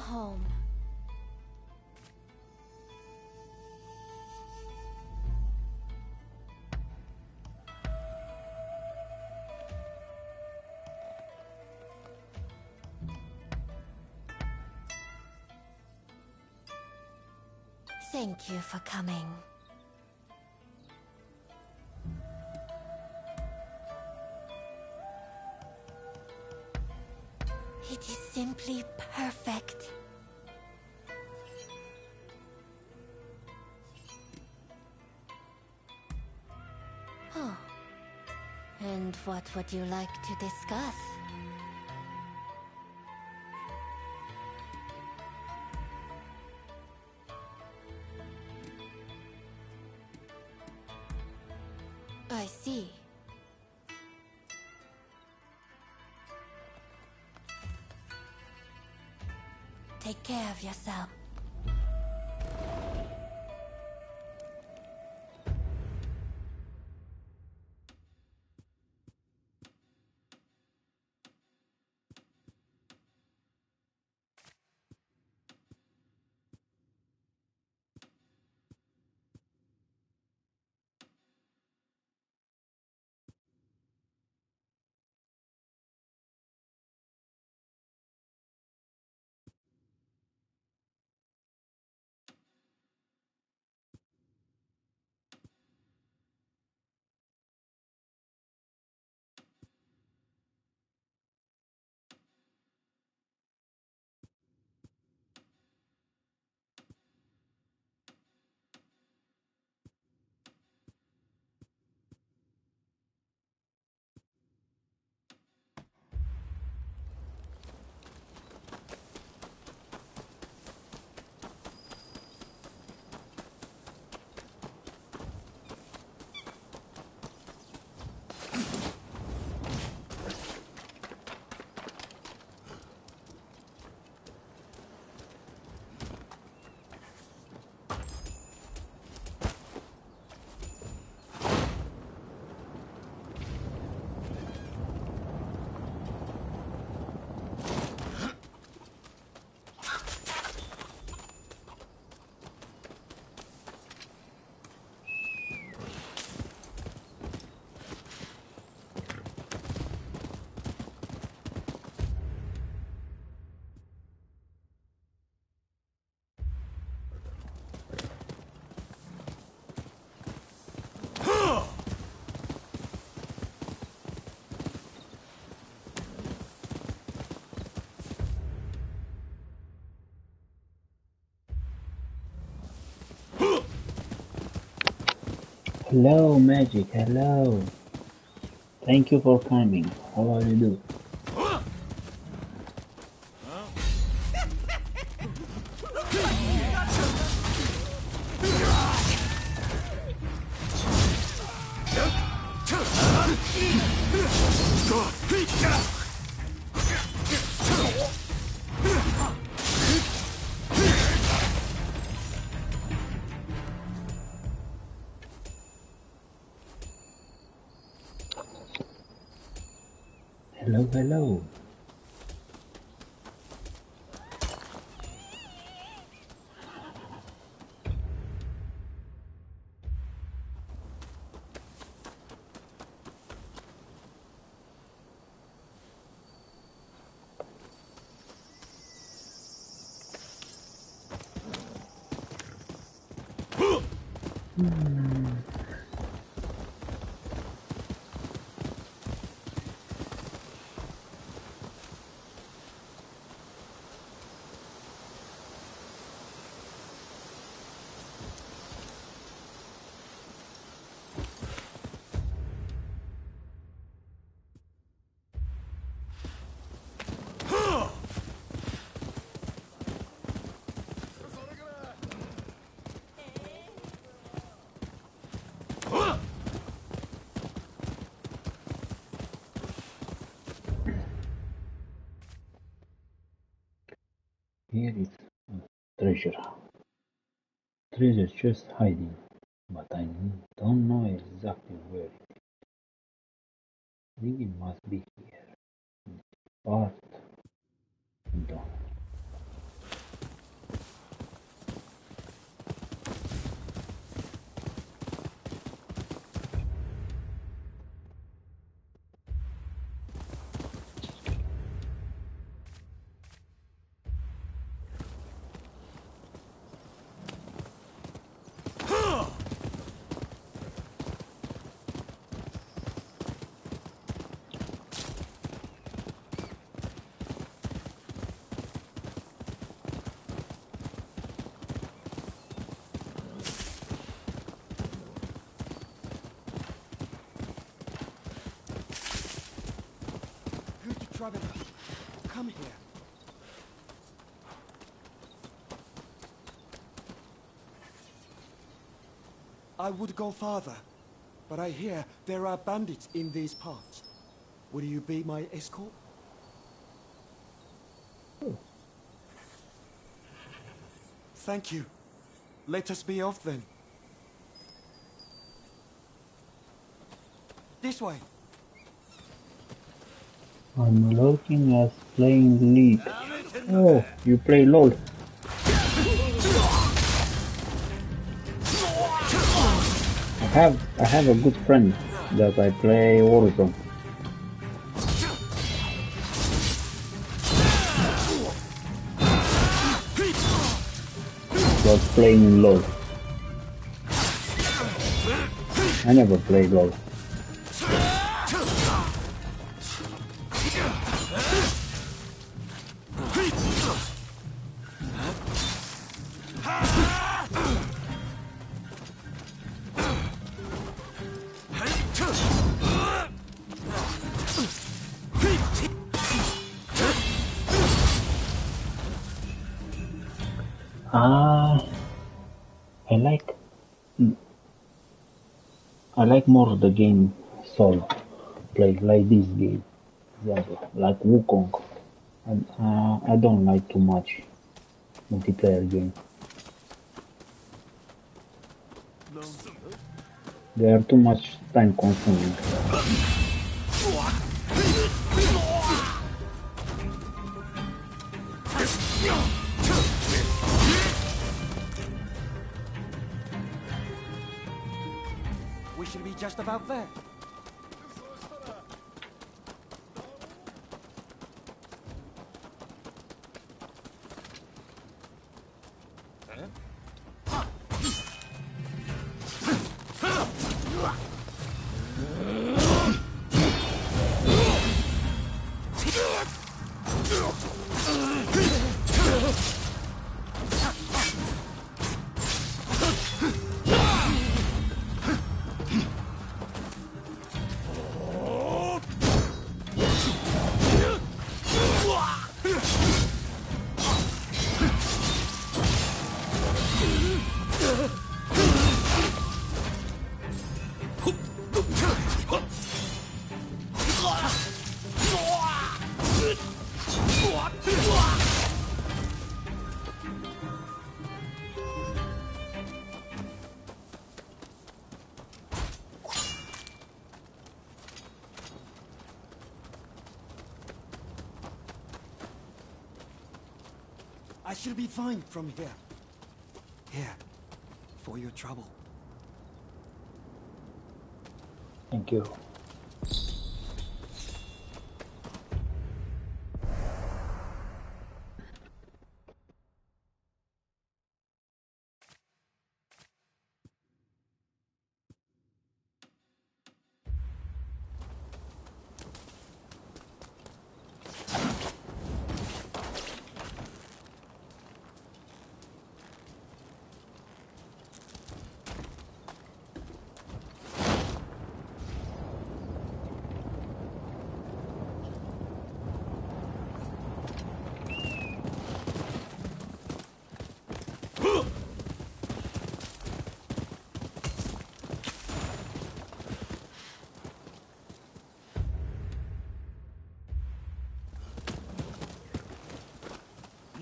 home. Thank you for coming. It is simply perfect. Oh. And what would you like to discuss? I see. Take care of yourself. Hello, Magic. Hello. Thank you for coming. How are you doing? Hello, hello. Here is a treasure. Treasure just hiding, but I don't know exactly where. I think it must be here. Part done. Traveler, come here. I would go farther, but I hear there are bandits in these parts. Will you be my escort? Thank you. Let us be off then. This way. I'm looking at playing League. Oh, you play LOL. I have a good friend that I play Warzone. Was playing LOL. I never played LOL. I like more the game solo play, like this game, example, like Wukong. I don't like too much multiplayer game. They are too much time consuming. We should be just about there. I should be fine from here. Here, for your trouble. Thank you.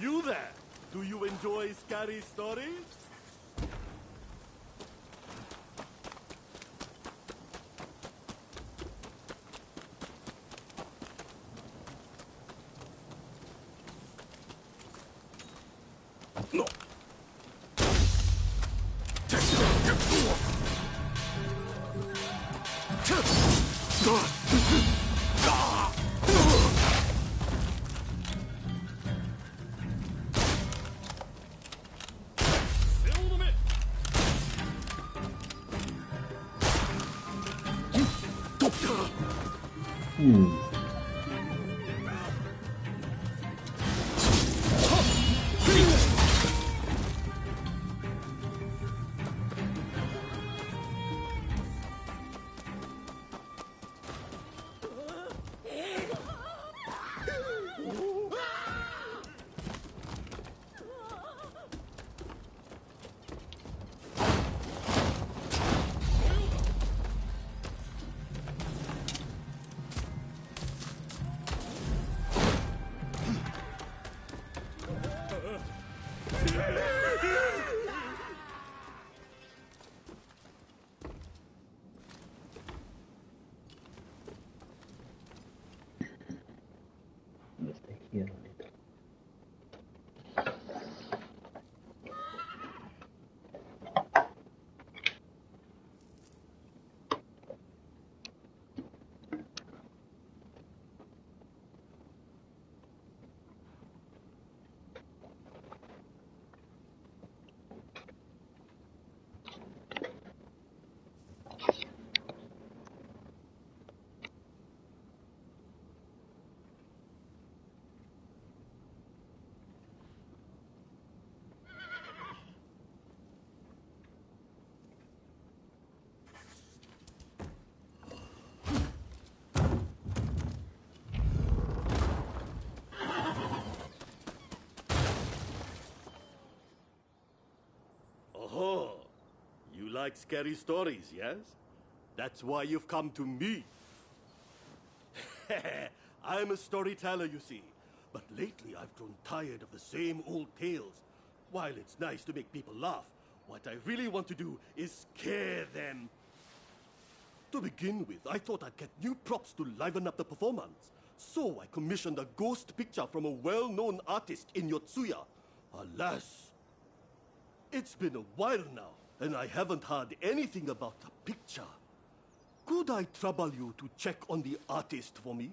You there! Do you enjoy scary stories? No. Let's stay here a little. Oh, you like scary stories, yes? That's why you've come to me. I'm a storyteller, you see. But lately I've grown tired of the same old tales. While it's nice to make people laugh, what I really want to do is scare them. To begin with, I thought I'd get new props to liven up the performance. So I commissioned a ghost picture from a well-known artist in Yotsuya. Alas, it's been a while now, and I haven't heard anything about the picture. Could I trouble you to check on the artist for me?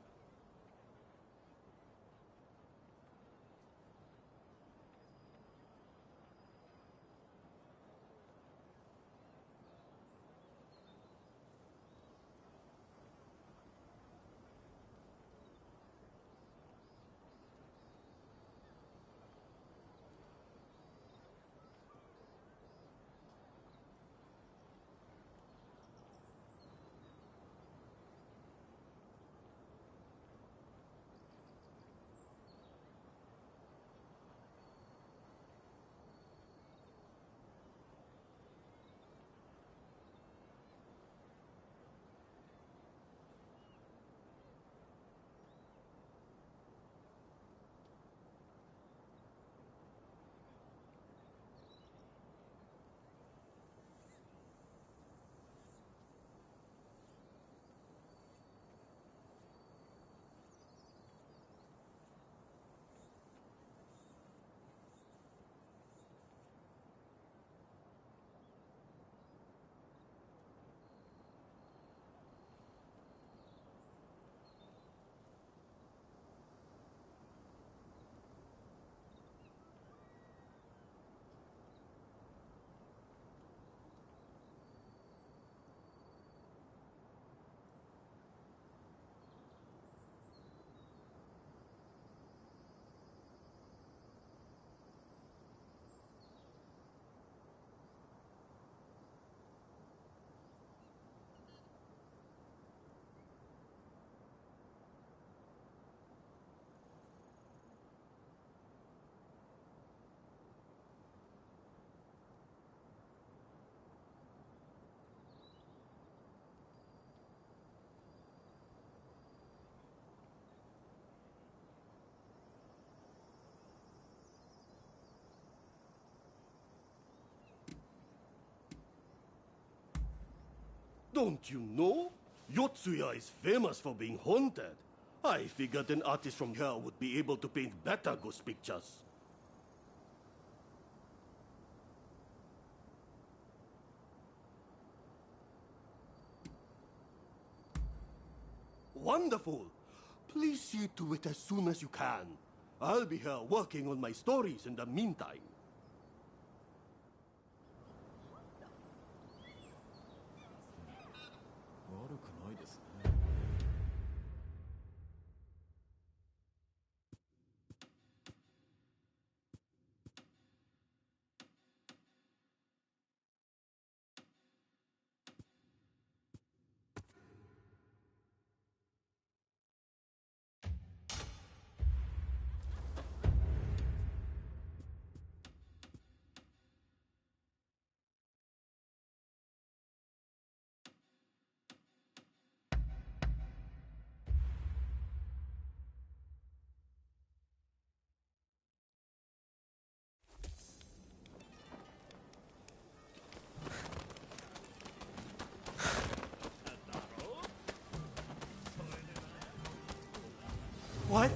Don't you know? Yotsuya is famous for being haunted. I figured an artist from here would be able to paint better ghost pictures. Wonderful! Please see to it as soon as you can. I'll be here working on my stories in the meantime. What?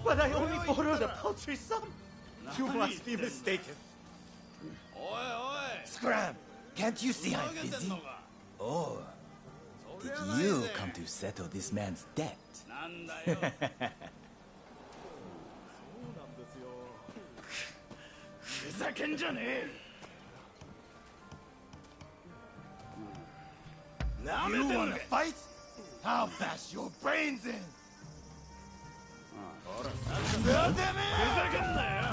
But I only borrowed a paltry sum. You must be mistaken. Scram! Can't you see I'm busy? Oh, did you come to settle this man's debt? ふざけんじゃねえ。You wanna fight? I'll bash your brains in! ふざけんなよ。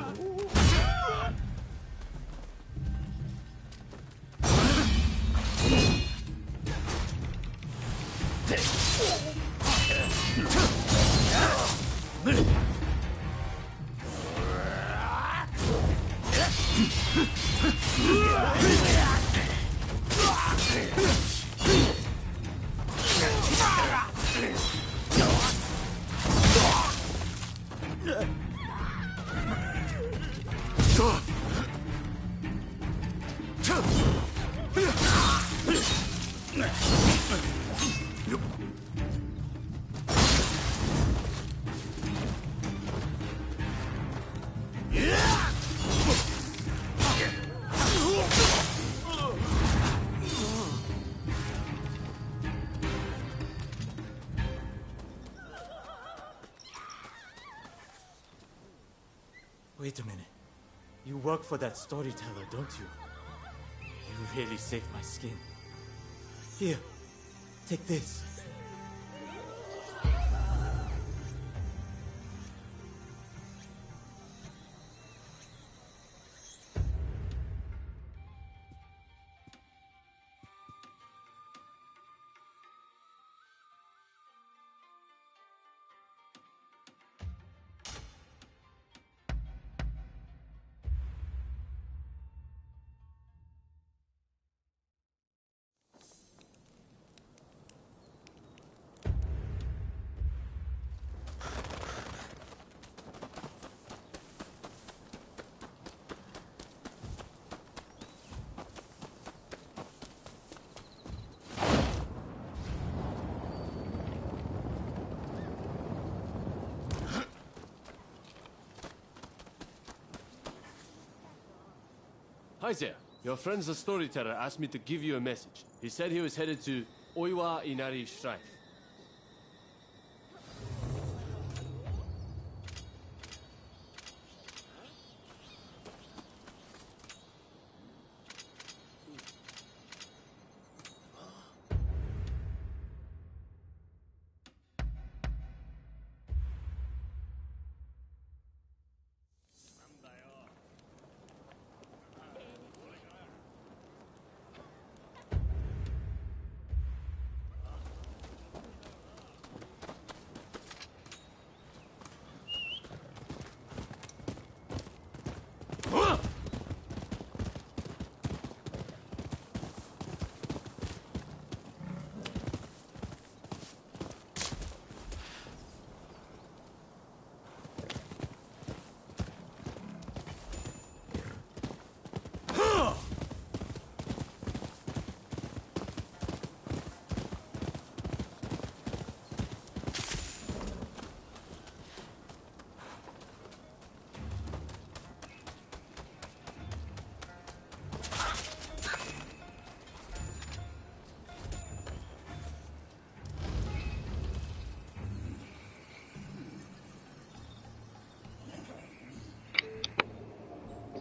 Wait a minute. You work for that storyteller, don't you? You really saved my skin. Here, take this. Hi there. Your friend's the storyteller asked me to give you a message. He said he was headed to Oiwa Inari Shrine.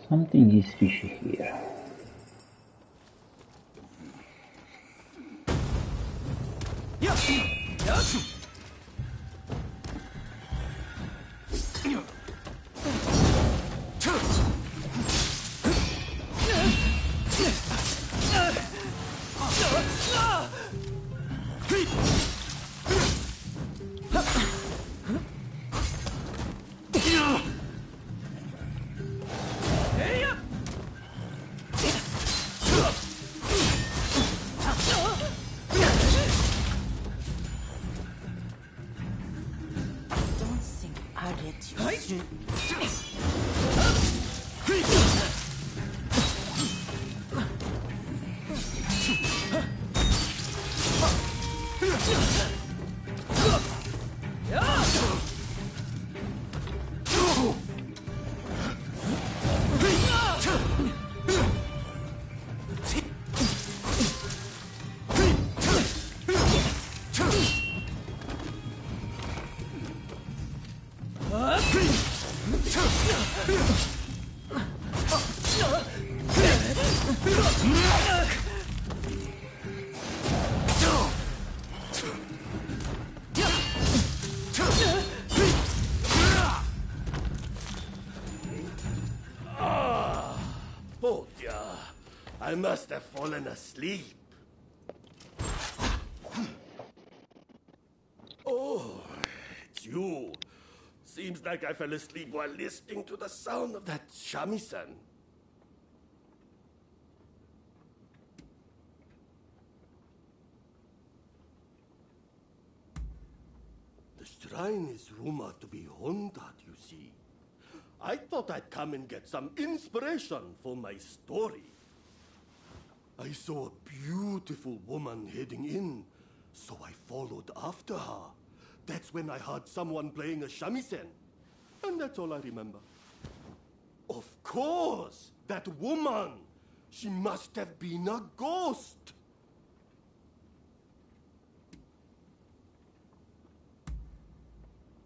Something is fishy here. Oh dear, I must have fallen asleep. Oh, it's you. Seems like I fell asleep while listening to the sound of that shamisen. The shrine is rumored to be haunted, you see. I thought I'd come and get some inspiration for my story. I saw a beautiful woman heading in, so I followed after her. That's when I heard someone playing a shamisen. And that's all I remember. Of course! That woman! She must have been a ghost!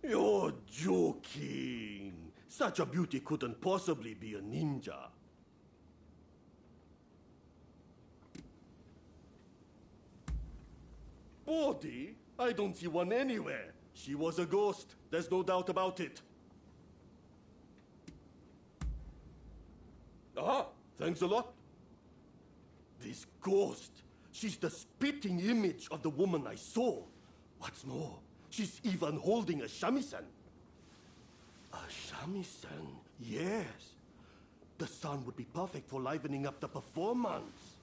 You're joking. Such a beauty couldn't possibly be a ninja. Body? I don't see one anywhere. She was a ghost. There's no doubt about it. Ah, thanks a lot. This ghost, she's the spitting image of the woman I saw. What's more, she's even holding a shamisen. A shamisen, yes. The sound would be perfect for livening up the performance.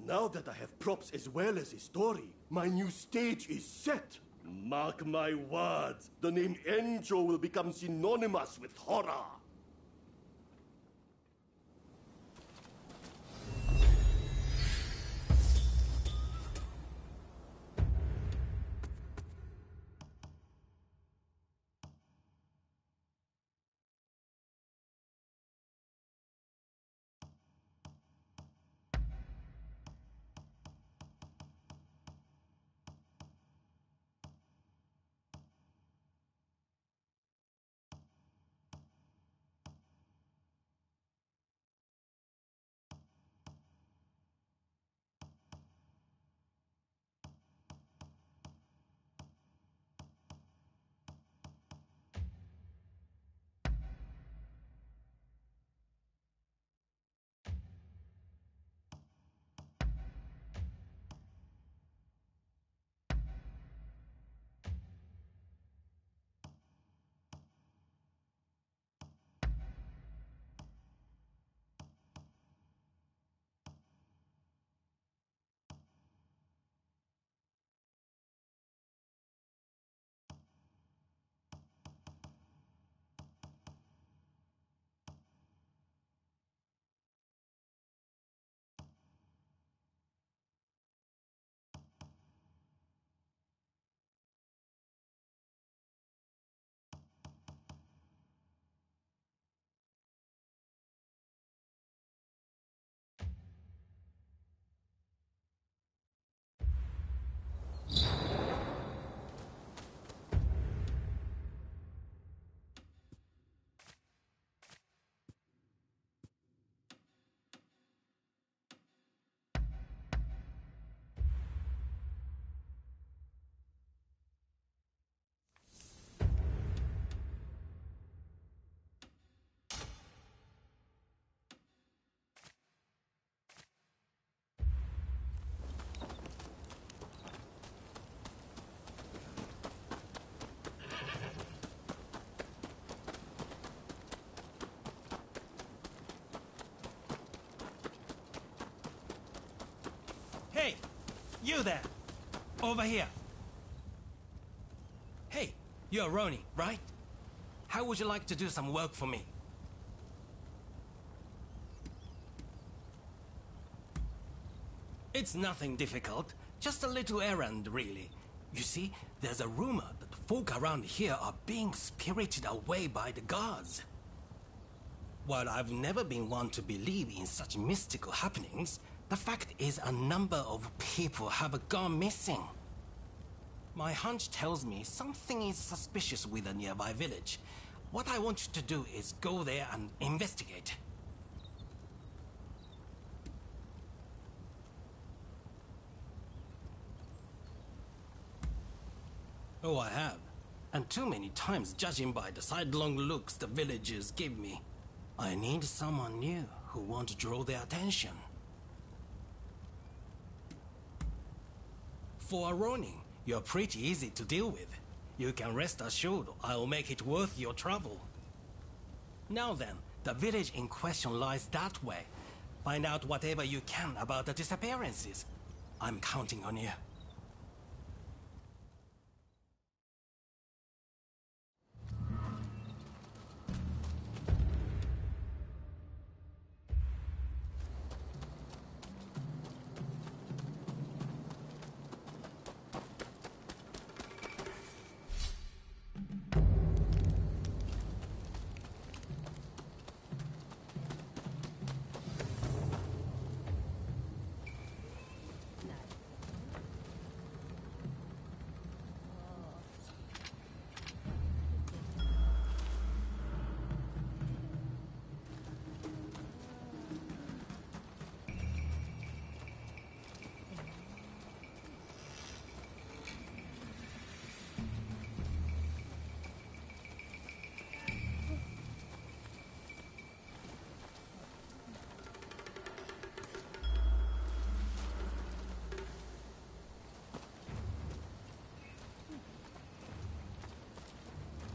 Now that I have props as well as a story, my new stage is set. Mark my words, the name Enjo will become synonymous with horror. Hey, you there. Over here. Hey, you're Ronin, right? How would you like to do some work for me? It's nothing difficult, just a little errand, really. You see, there's a rumor that folk around here are being spirited away by the gods. While I've never been one to believe in such mystical happenings, the fact is a number of people have gone missing. My hunch tells me something is suspicious with a nearby village. What I want you to do is go there and investigate. Oh, I have. And too many times, judging by the sidelong looks the villagers give me. I need someone new who won't draw their attention. For a Ronin, you're pretty easy to deal with. You can rest assured I'll make it worth your trouble. Now then, the village in question lies that way. Find out whatever you can about the disappearances. I'm counting on you.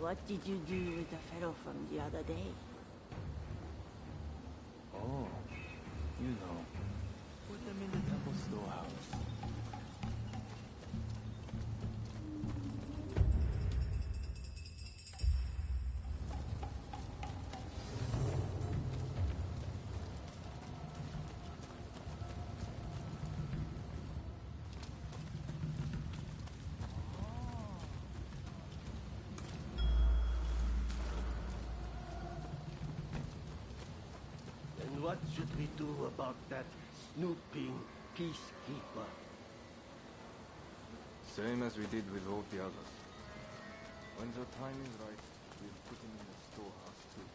What did you do with the fellow from the other day? Oh, you know, put them in the temple storehouse. What should we do about that snooping peacekeeper? Same as we did with all the others. When the time is right, we'll put him in the storehouse too.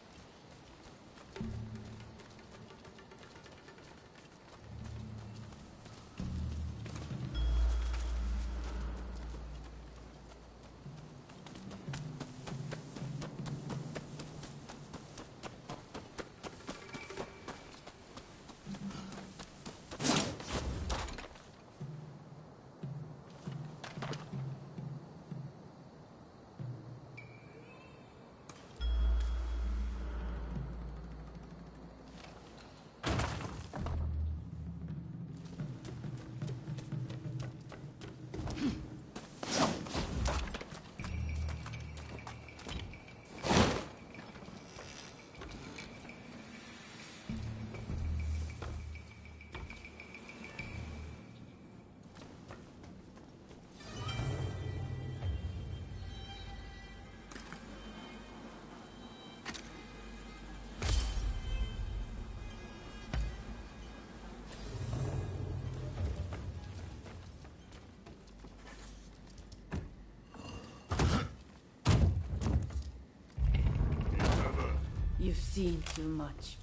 You've seen too much.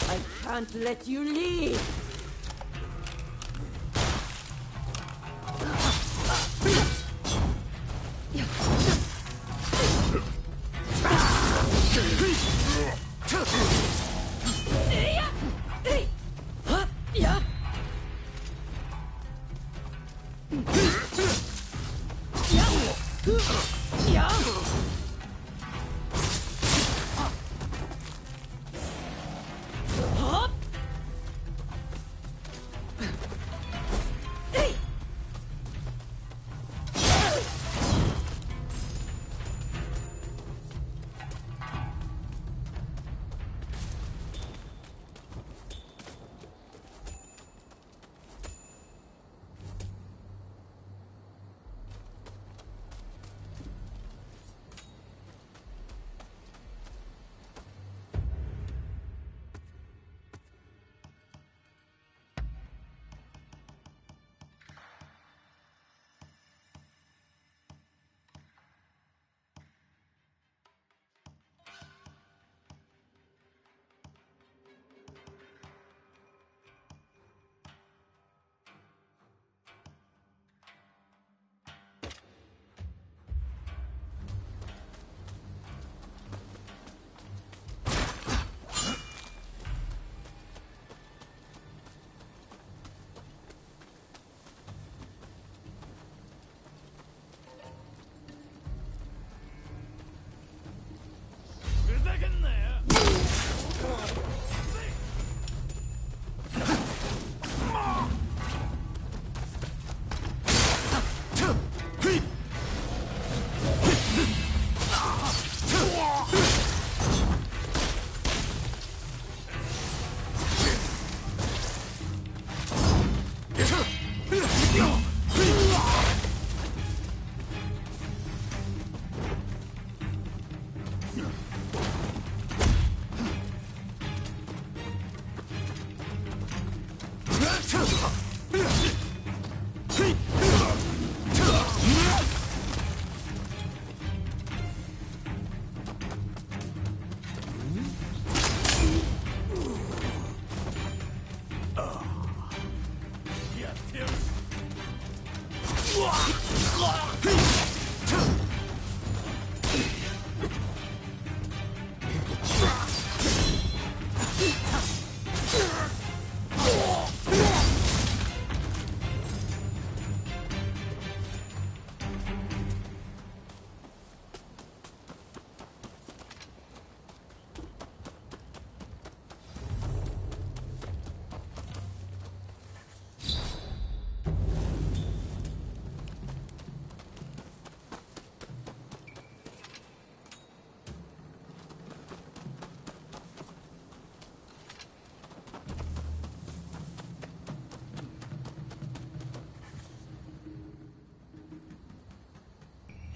I can't let you leave!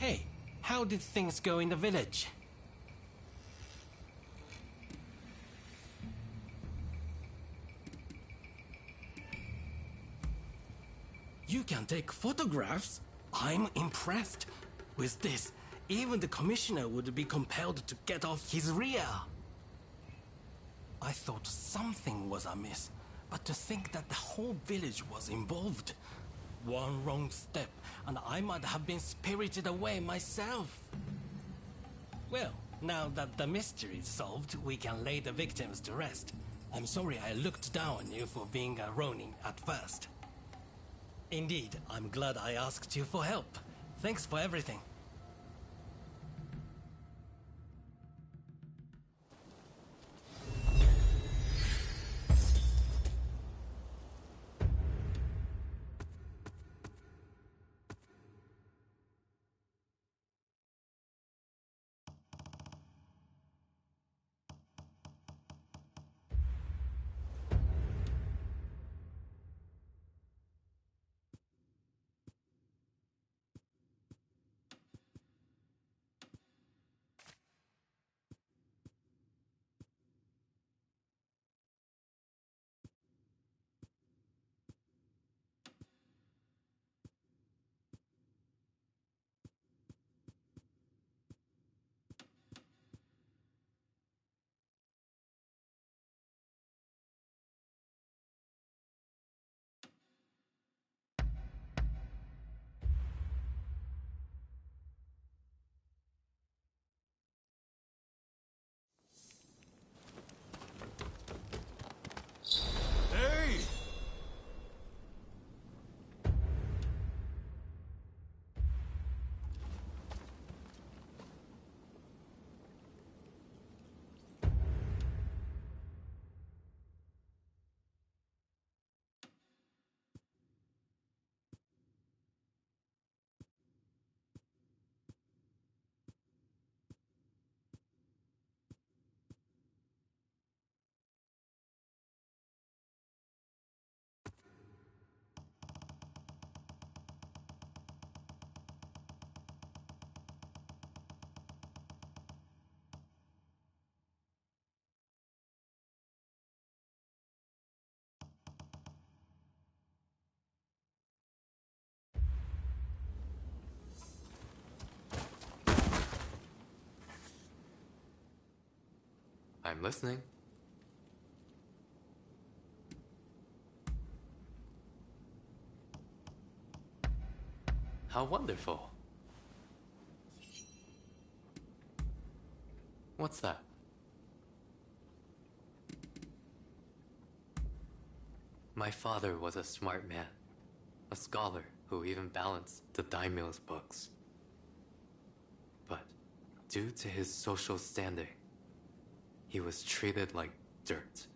Hey, how did things go in the village? You can take photographs? I'm impressed. With this, even the commissioner would be compelled to get off his rear. I thought something was amiss, but to think that the whole village was involved. One wrong step, and I might have been spirited away myself. Well, now that the mystery is solved, we can lay the victims to rest. I'm sorry I looked down on you for being a Ronin at first. Indeed, I'm glad I asked you for help. Thanks for everything. I'm listening. How wonderful. What's that? My father was a smart man, a scholar who even balanced the daimyo's books. But due to his social standing, he was treated like dirt.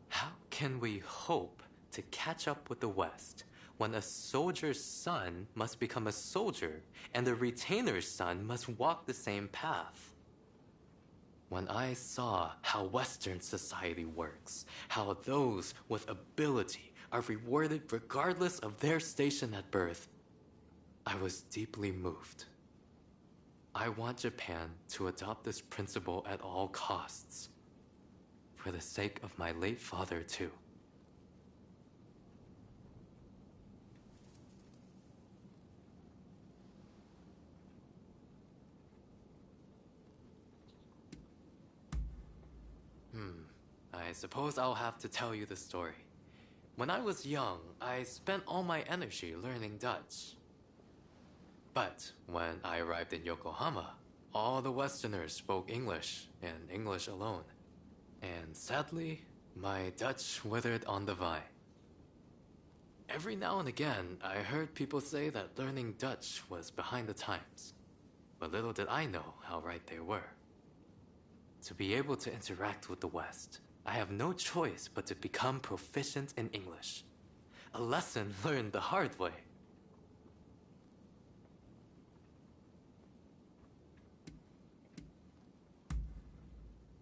How can we hope to catch up with the West when a soldier's son must become a soldier and a retainer's son must walk the same path? When I saw how Western society works, how those with ability are rewarded regardless of their station at birth, I was deeply moved. I want Japan to adopt this principle at all costs, for the sake of my late father too. I suppose I'll have to tell you the story. When I was young, I spent all my energy learning Dutch. But when I arrived in Yokohama, all the Westerners spoke English, and English alone. And sadly, my Dutch withered on the vine. Every now and again, I heard people say that learning Dutch was behind the times. But little did I know how right they were. To be able to interact with the West, I have no choice but to become proficient in English. A lesson learned the hard way.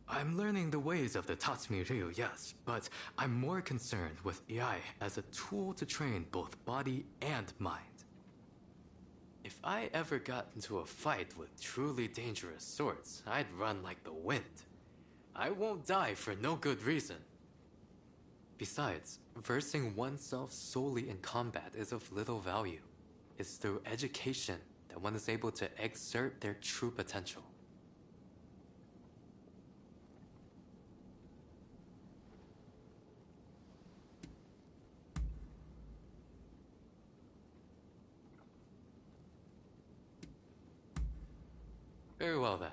I'm learning the ways of the Tatsumi Ryu, yes, but I'm more concerned with AI as a tool to train both body and mind. If I ever got into a fight with truly dangerous swords, I'd run like the wind. I won't die for no good reason. Besides, versing oneself solely in combat is of little value. It's through education that one is able to exert their true potential. Very well then.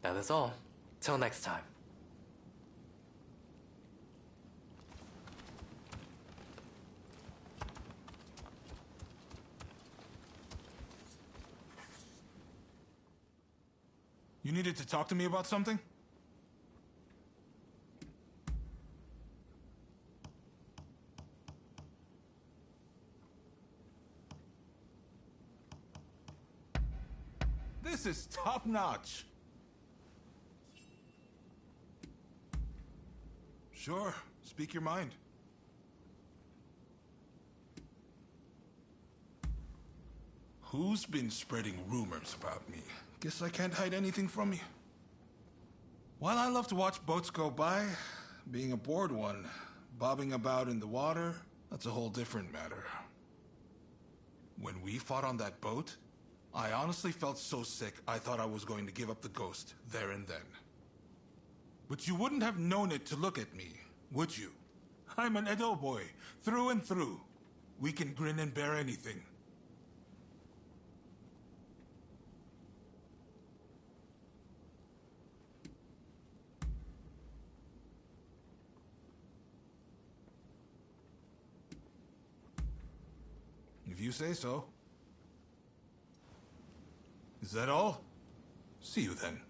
That is all. Till next time. You needed to talk to me about something? This is top-notch. Sure, speak your mind. Who's been spreading rumors about me? Guess I can't hide anything from you. While I love to watch boats go by, being aboard one, bobbing about in the water, that's a whole different matter. When we fought on that boat, I honestly felt so sick I thought I was going to give up the ghost there and then. But you wouldn't have known it to look at me, would you? I'm an Edo boy, through and through. We can grin and bear anything. If you say so. Is that all? See you then.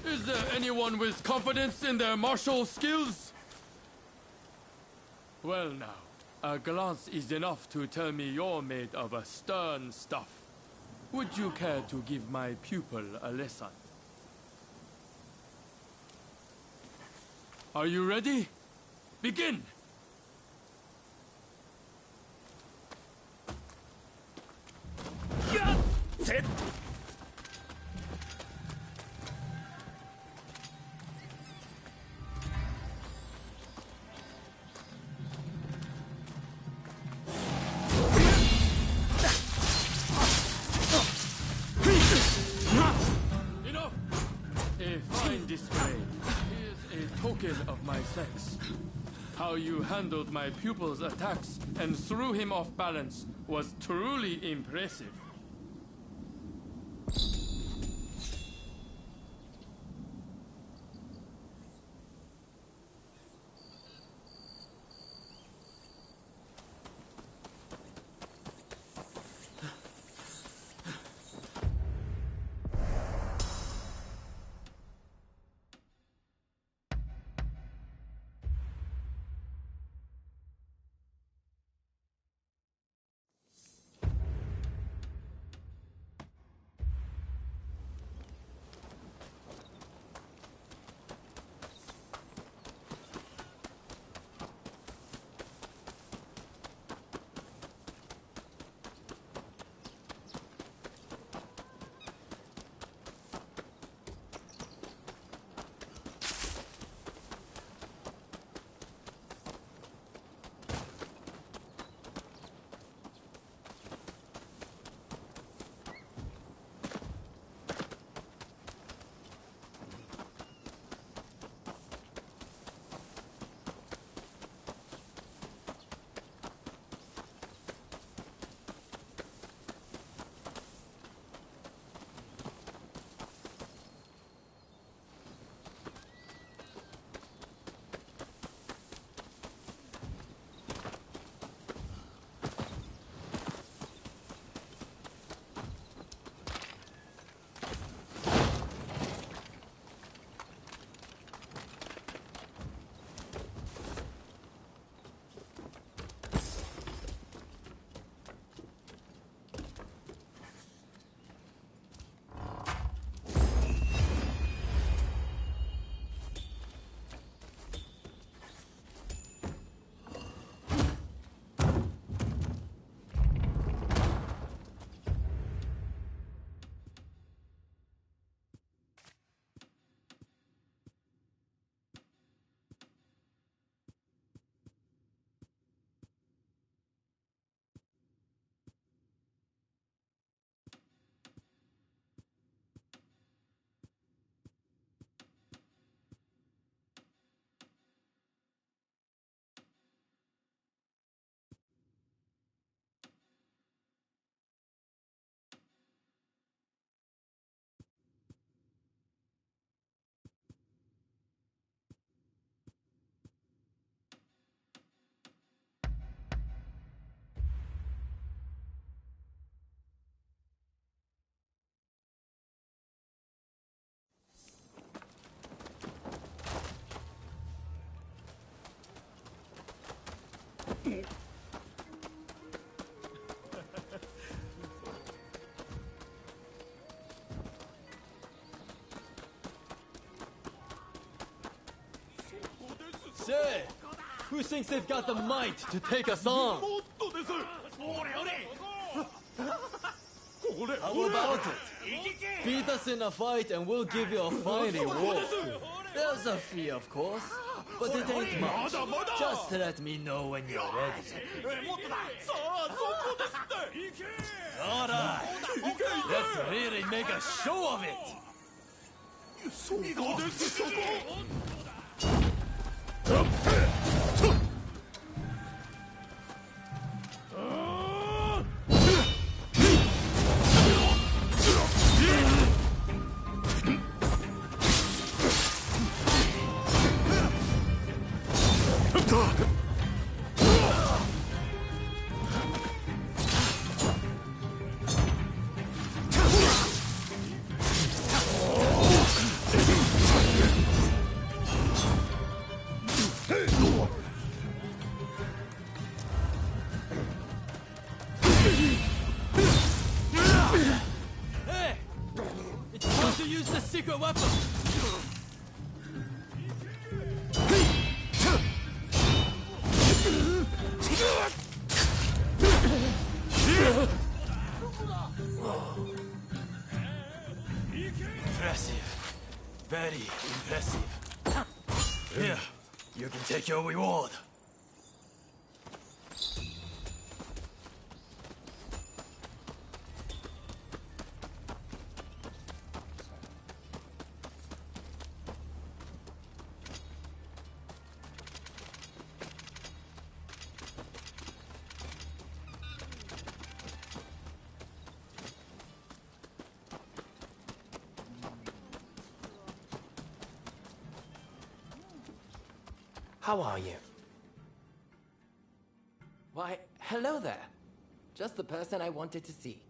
Is there anyone with confidence in their martial skills? Well now, a glance is enough to tell me you're made of a stern stuff. Would you care to give my pupil a lesson? Are you ready? Begin! Yeah! Sit! Of my sex. How you handled my pupil's attacks and threw him off balance was truly impressive. Say, who thinks they've got the might to take us on? How about it? Beat us in a fight and we'll give you a fine reward. There's a fee, of course, but it ain't much. Just let me know when you're ready. Alright, let's really make a show of it! Hey! It's time to use the secret weapon! Impressive. Very impressive. Here, you can take your reward. How are you? Why, hello there. Just the person I wanted to see.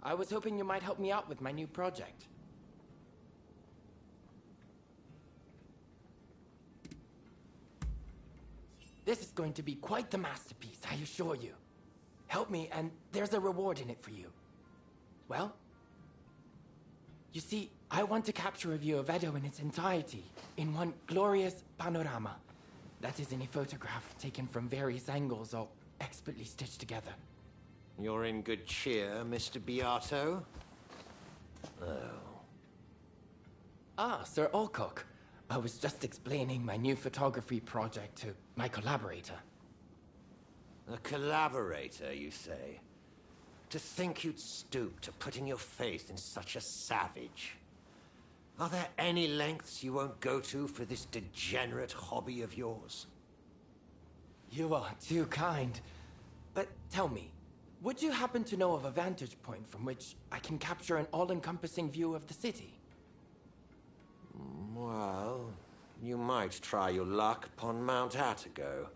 I was hoping you might help me out with my new project. This is going to be quite the masterpiece, I assure you. Help me, and there's a reward in it for you. Well, you see, I want to capture a view of Edo in its entirety, in one glorious panorama. That is, in a photograph taken from various angles or expertly stitched together. You're in good cheer, Mr. Beato. Oh. Ah, Sir Alcock. I was just explaining my new photography project to my collaborator. A collaborator, you say? To think you'd stoop to putting your faith in such a savage. Are there any lengths you won't go to for this degenerate hobby of yours? You are too kind. But tell me, would you happen to know of a vantage point from which I can capture an all-encompassing view of the city? Well, you might try your luck upon Mount Attigo.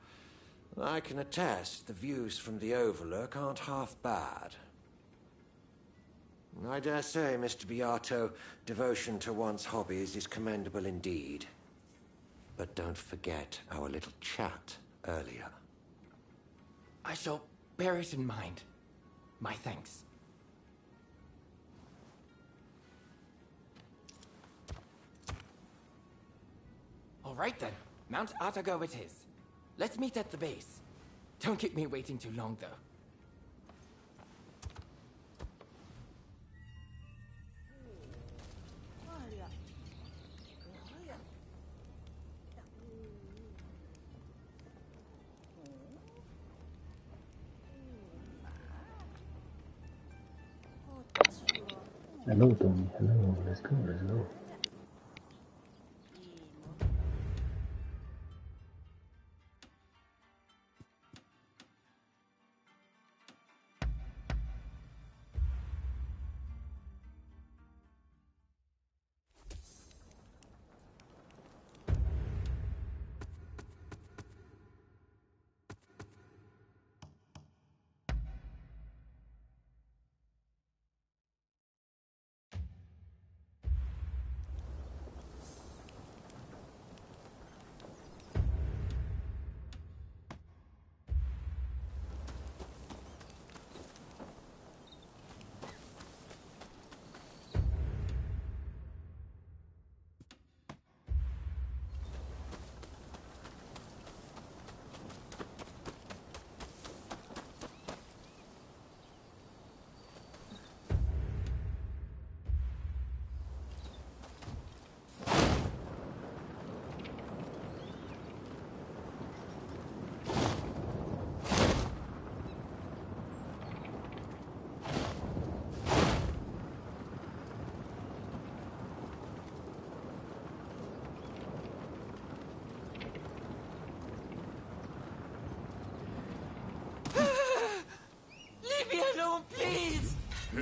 I can attest the views from the Overlook aren't half bad. I dare say, Mr. Beato, devotion to one's hobbies is commendable indeed. But don't forget our little chat earlier. I shall bear it in mind. My thanks. All right then, Mount Attigo it is. Let's meet at the base. Don't keep me waiting too long, though. Hello, Tony. Hello. Let's go. Let's go.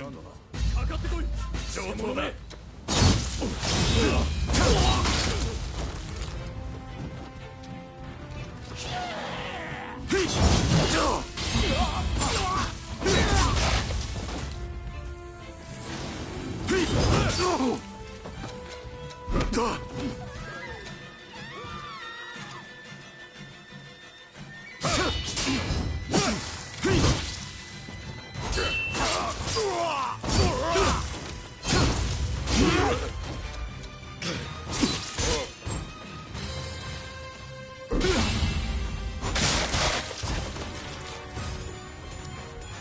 かってこい上等だ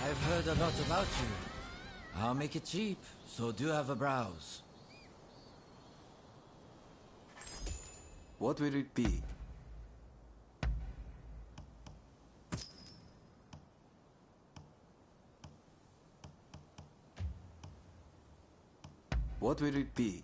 I've heard a lot about you. I'll make it cheap, so do have a browse. What will it be? What will it be?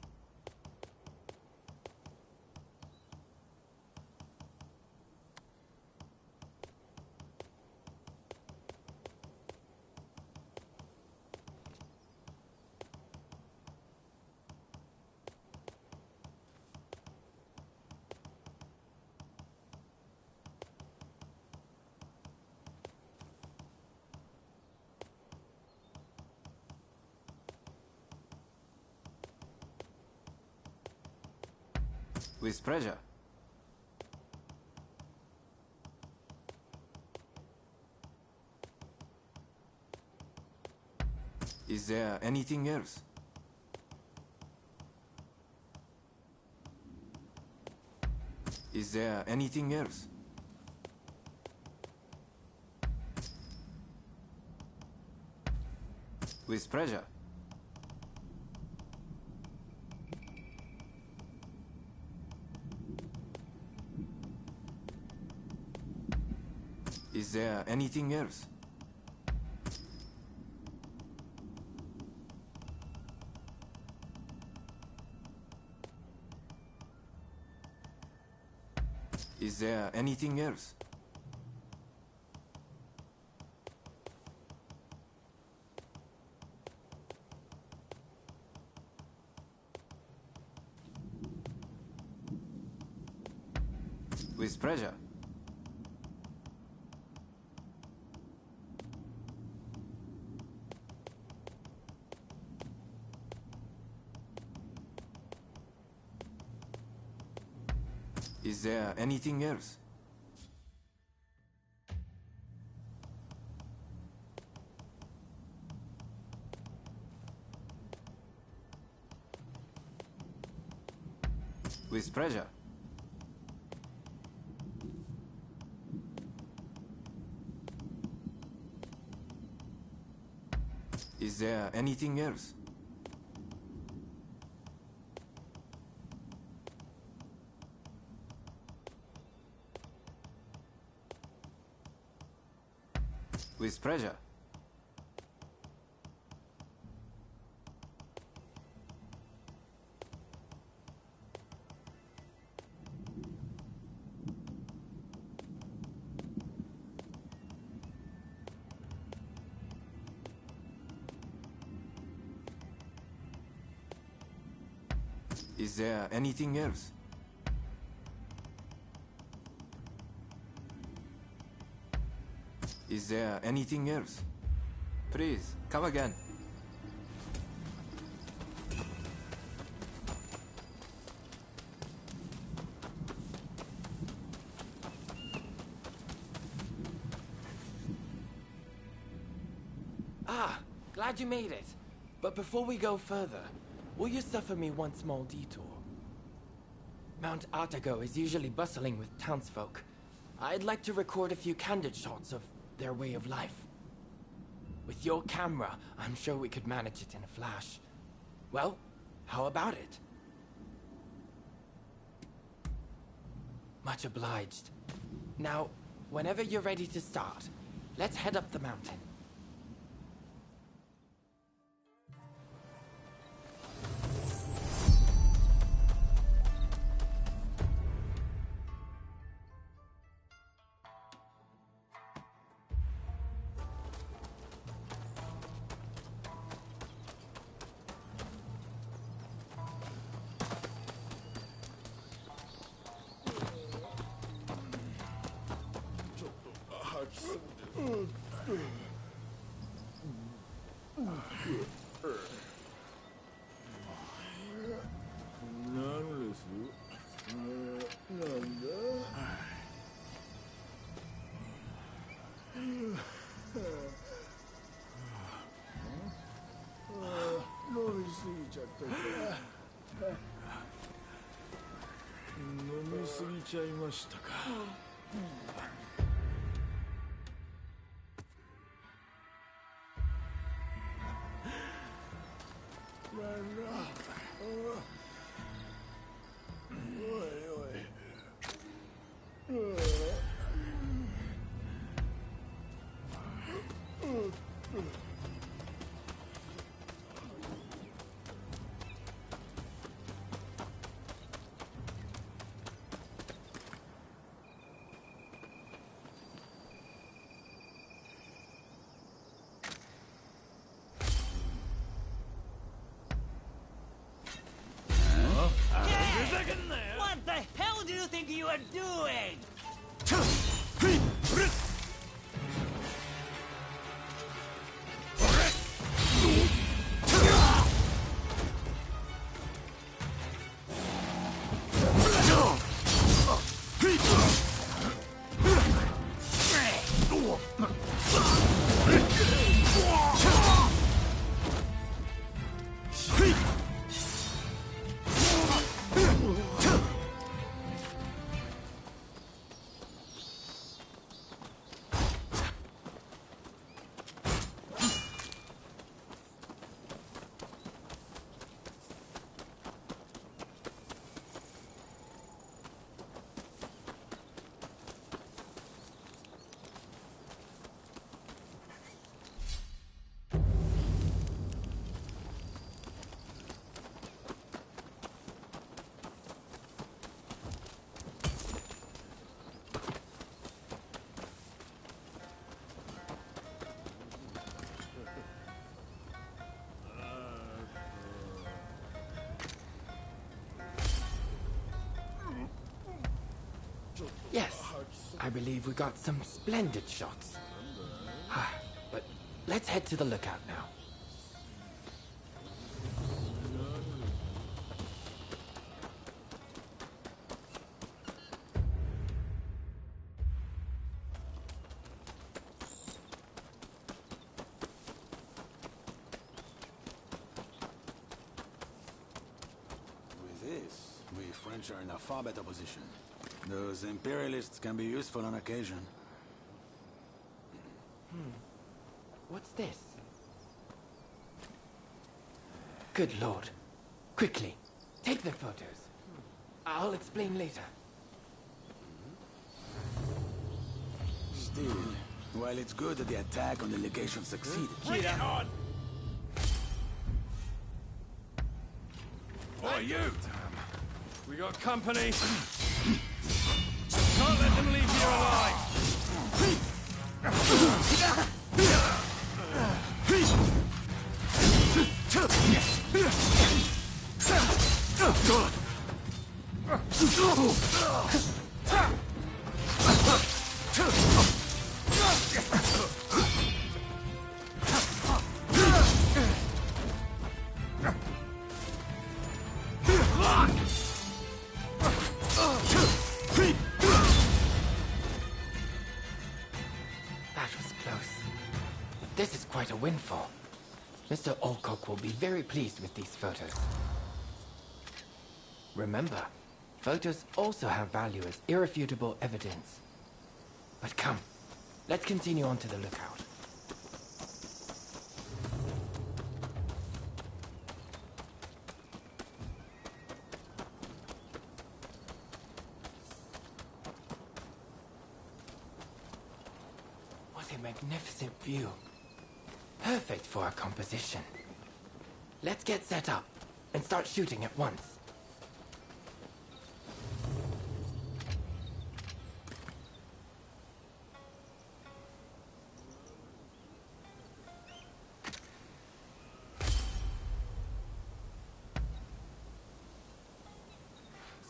With pleasure. Is there anything else? Is there anything else? With pleasure. Is there anything else? Is there anything else? With pleasure. Is there anything else? With pleasure. Is there anything else? With pleasure. Is there anything else? Is there anything else? Please, come again. Ah, glad you made it. But before we go further, will you suffer me one small detour? Mount Atago is usually bustling with townsfolk. I'd like to record a few candid shots of their way of life. With your camera, I'm sure we could manage it in a flash. Well, how about it? Much obliged. Now, whenever you're ready to start, let's head up the mountain. What the hell do you think you are doing? Yes, I believe we got some splendid shots. But let's head to the lookout now. With this, we French are in a far better position. Those imperialists can be useful on occasion. What's this? Good lord. Quickly, take the photos. I'll explain later. Still, while it's good that the attack on the legation succeeded. Bring it on! Oh, you! We got company. Can't let them leave here alive. That was close. This is quite a windfall. Mr. Alcock will be very pleased with these photos. Remember, photos also have value as irrefutable evidence. But come, let's continue on to the lookout. What a magnificent view. Perfect for our composition. Let's get set up and start shooting at once.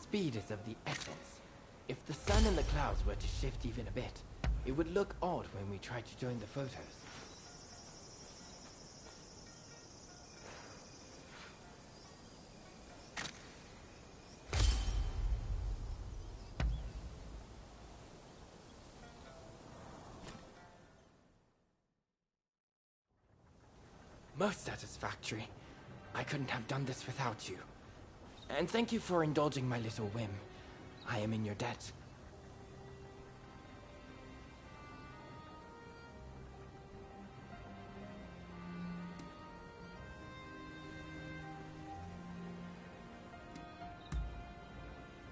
Speed is of the essence. If the sun and the clouds were to shift even a bit, It would look odd when we tried to join the photos. Most satisfactory. I couldn't have done this without you. And thank you for indulging my little whim. I am in your debt.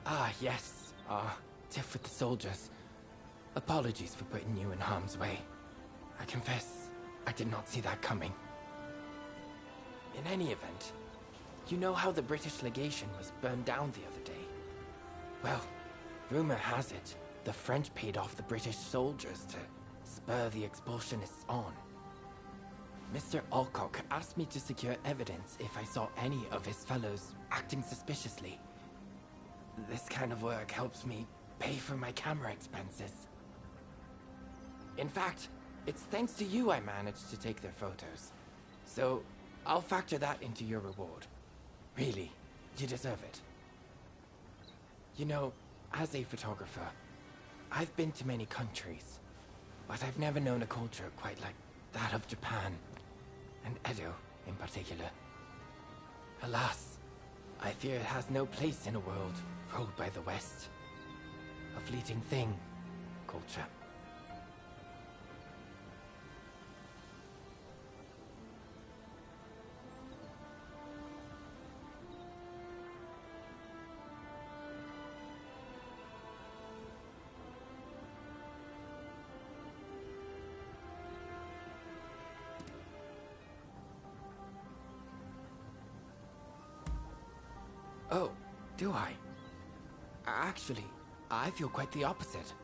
Ah, yes. Tiff with the soldiers. Apologies for putting you in harm's way. I confess, I did not see that coming. In any event, you know how the British legation was burned down the other day? Well, rumor has it, the French paid off the British soldiers to spur the expulsionists on. Mr. Alcock asked me to secure evidence if I saw any of his fellows acting suspiciously. This kind of work helps me pay for my camera expenses. In fact, it's thanks to you I managed to take their photos. So, I'll factor that into your reward. Really, you deserve it. You know, as a photographer, I've been to many countries, but I've never known a culture quite like that of Japan, and Edo in particular. Alas, I fear it has no place in a world ruled by the West. A fleeting thing, culture. Oh, do I? Actually, I feel quite the opposite.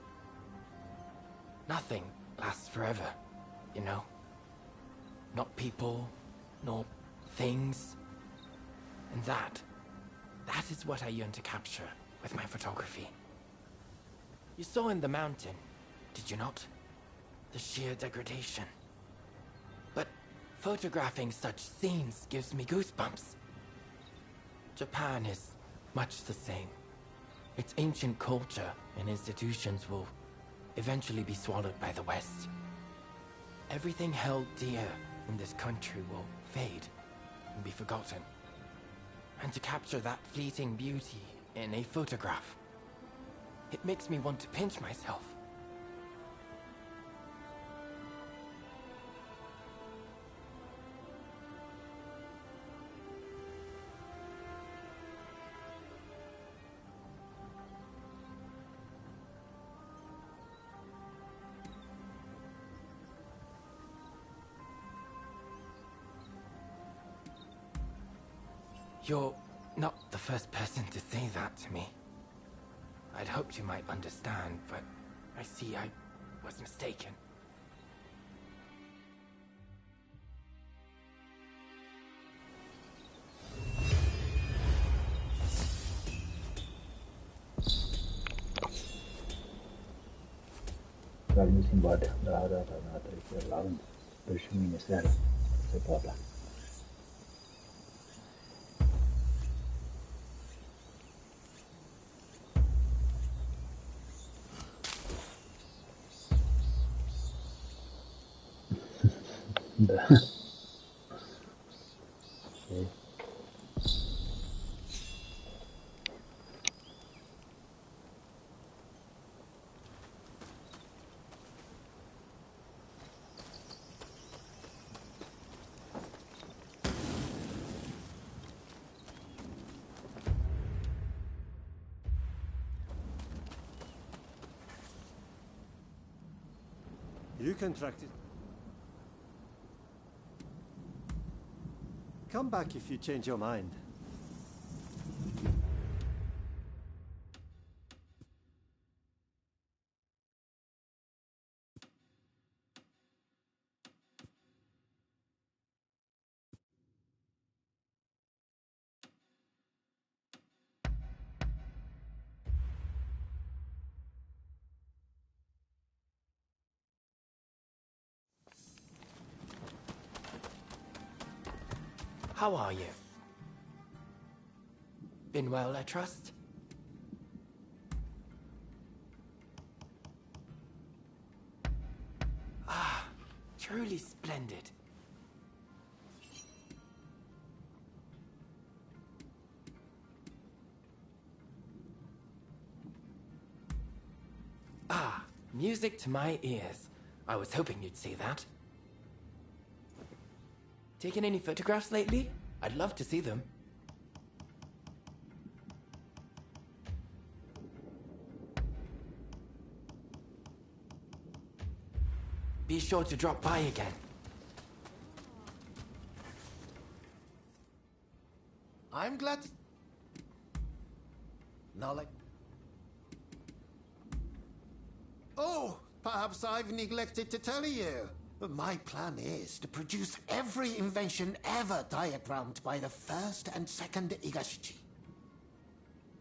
Nothing lasts forever, you know? Not people, nor things. And that is what I yearn to capture with my photography. You saw in the mountain, did you not? The sheer degradation. But photographing such scenes gives me goosebumps. Japan is much the same. Its ancient culture and institutions will eventually be swallowed by the West. Everything held dear in this country will fade and be forgotten. And to capture that fleeting beauty in a photograph, it makes me want to pinch myself. You're not the first person to say that to me. I'd hoped you might understand, but I see I was mistaken. Pragnę embora da atriz lá, do ministério, se pode. Да. You contracted. Come back if you change your mind. How are you? Been well, I trust? Ah, truly splendid. Ah, music to my ears. I was hoping you'd see that. Taken any photographs lately? I'd love to see them. Be sure to drop by again. I'm glad. Now, like. Oh, perhaps I've neglected to tell you. My plan is to produce every invention ever diagrammed by the first and second Igashichi.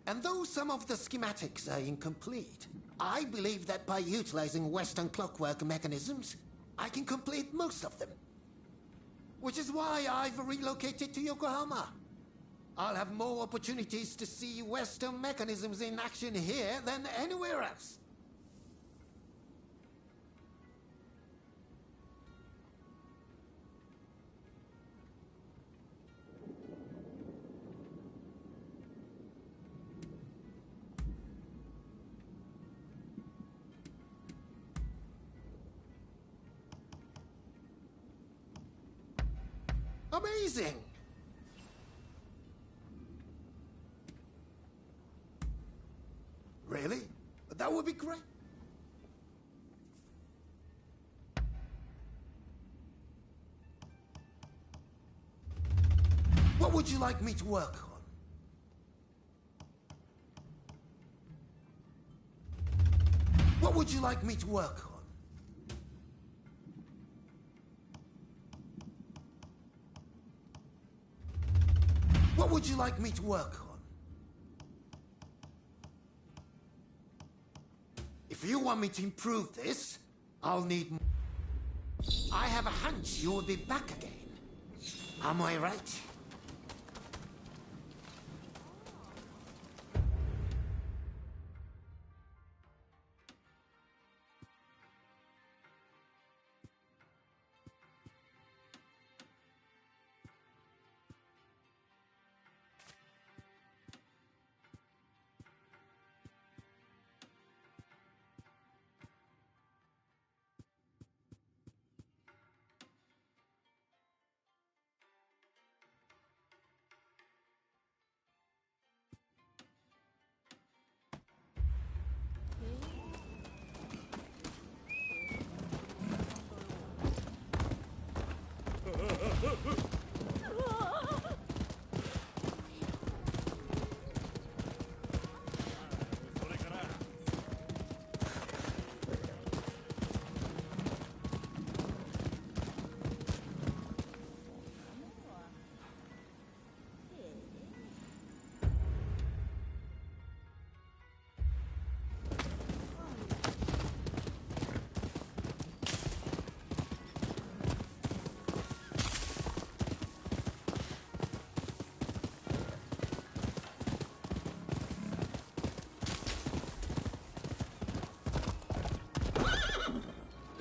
And though some of the schematics are incomplete, I believe that by utilizing Western clockwork mechanisms, I can complete most of them. Which is why I've relocated to Yokohama. I'll have more opportunities to see Western mechanisms in action here than anywhere else. Amazing! Really? That would be great. What would you like me to work on? What would you like me to work on? What would you like me to work on? If you want me to improve this, I'll need more. I have a hunch you will be back again. Am I right?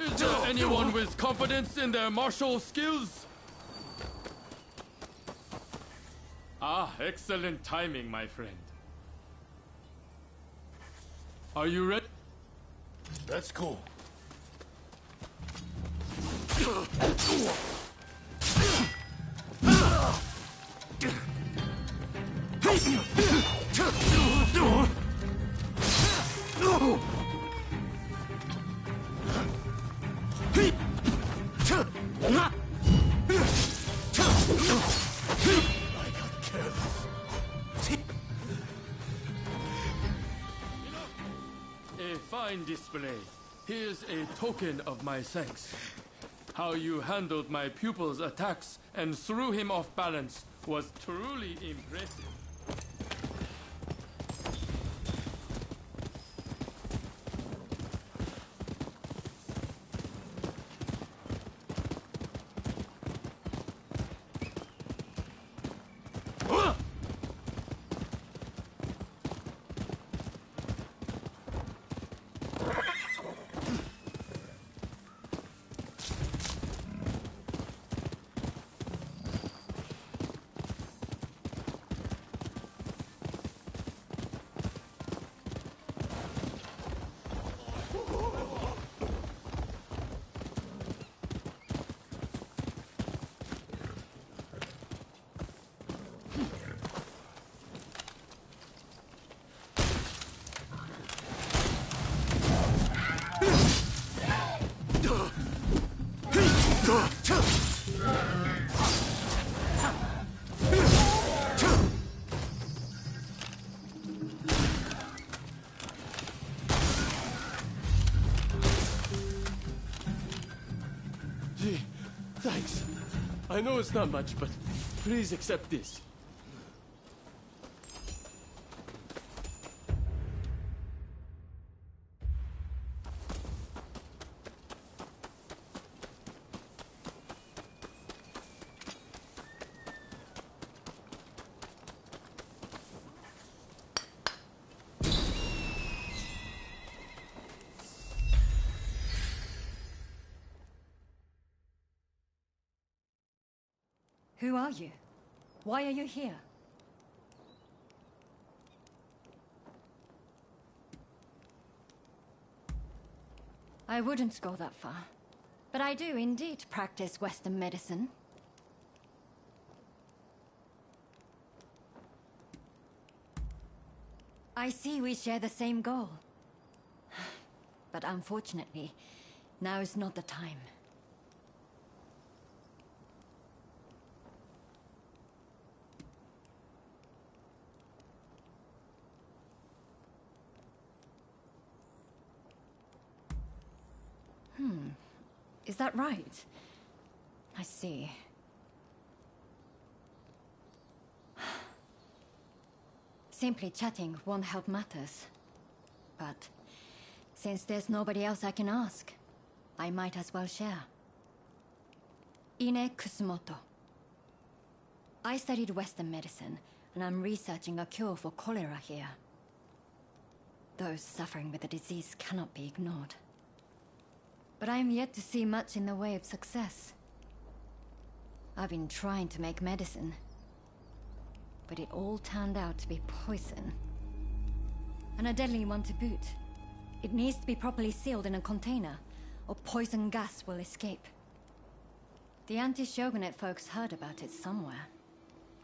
Is there anyone with confidence in their martial skills? Ah, excellent timing, my friend. Are you ready? That's cool. A fine display. Here's a token of my thanks. How you handled my pupil's attacks and threw him off balance was truly impressive. Gee, thanks. I know it's not much, but please accept this. Who are you? Why are you here? I wouldn't go that far. But I do indeed practice Western medicine. I see we share the same goal. But unfortunately, now is not the time. Is that right? I see. Simply chatting won't help matters. But since there's nobody else I can ask, I might as well share. Ine Kusumoto. I studied Western medicine, and I'm researching a cure for cholera here. Those suffering with the disease cannot be ignored. But I am yet to see much in the way of success. I've been trying to make medicine, but it all turned out to be poison. And a deadly one to boot. It needs to be properly sealed in a container, or poison gas will escape. The anti-shogunate folks heard about it somewhere,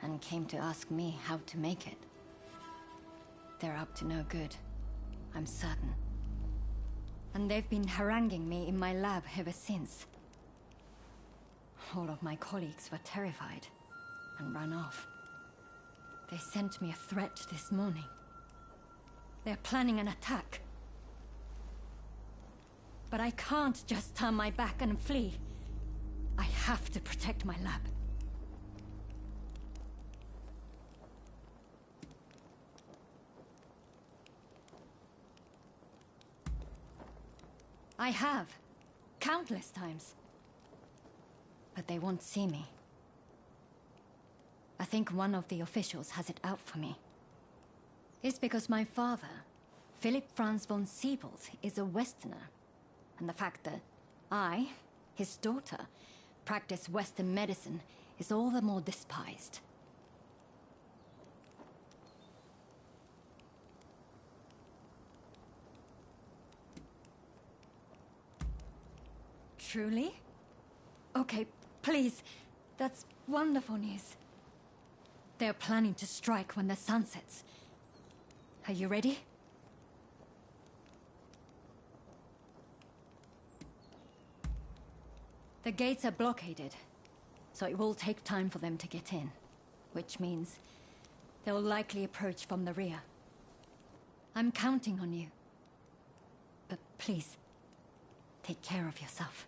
and came to ask me how to make it. They're up to no good, I'm certain. And they've been haranguing me in my lab ever since. All of my colleagues were terrified and ran off. They sent me a threat this morning. They're planning an attack. But I can't just turn my back and flee. I have to protect my lab. I have. Countless times. But they won't see me. I think one of the officials has it out for me. It's because my father, Philip Franz von Siebold, is a Westerner. And the fact that I, his daughter, practice Western medicine is all the more despised. Truly? Okay, please. That's wonderful news. They're planning to strike when the sun sets. Are you ready? The gates are blockaded, so it will take time for them to get in. Which means they'll likely approach from the rear. I'm counting on you. But please, take care of yourself.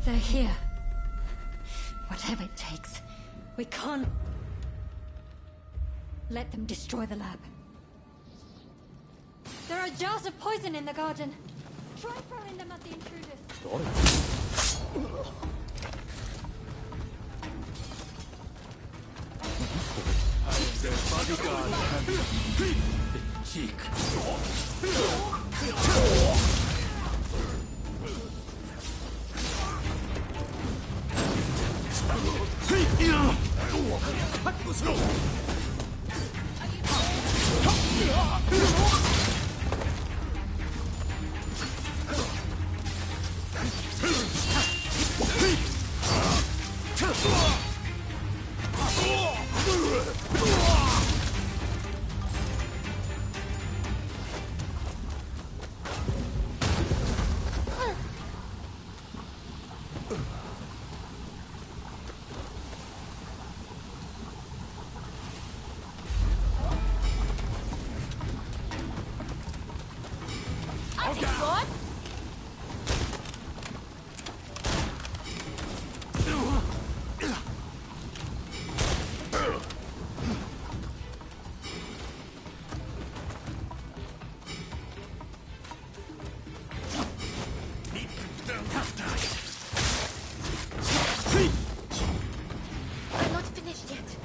They're here. Whatever it takes. We can't let them destroy the lab. There are jars of poison in the garden. Try throwing them at the intruders. Their bodyguard and the cheek. I'm not finished yet.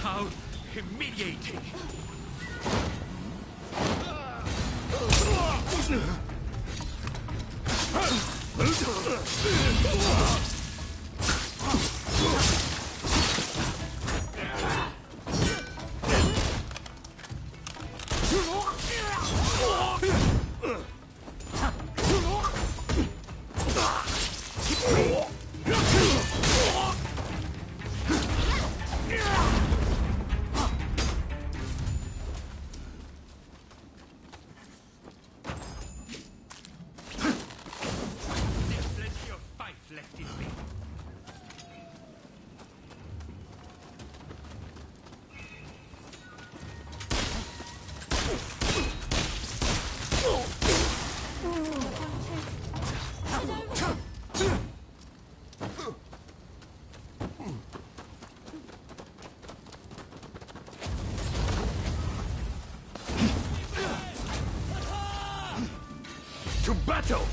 How humiliating! To battle!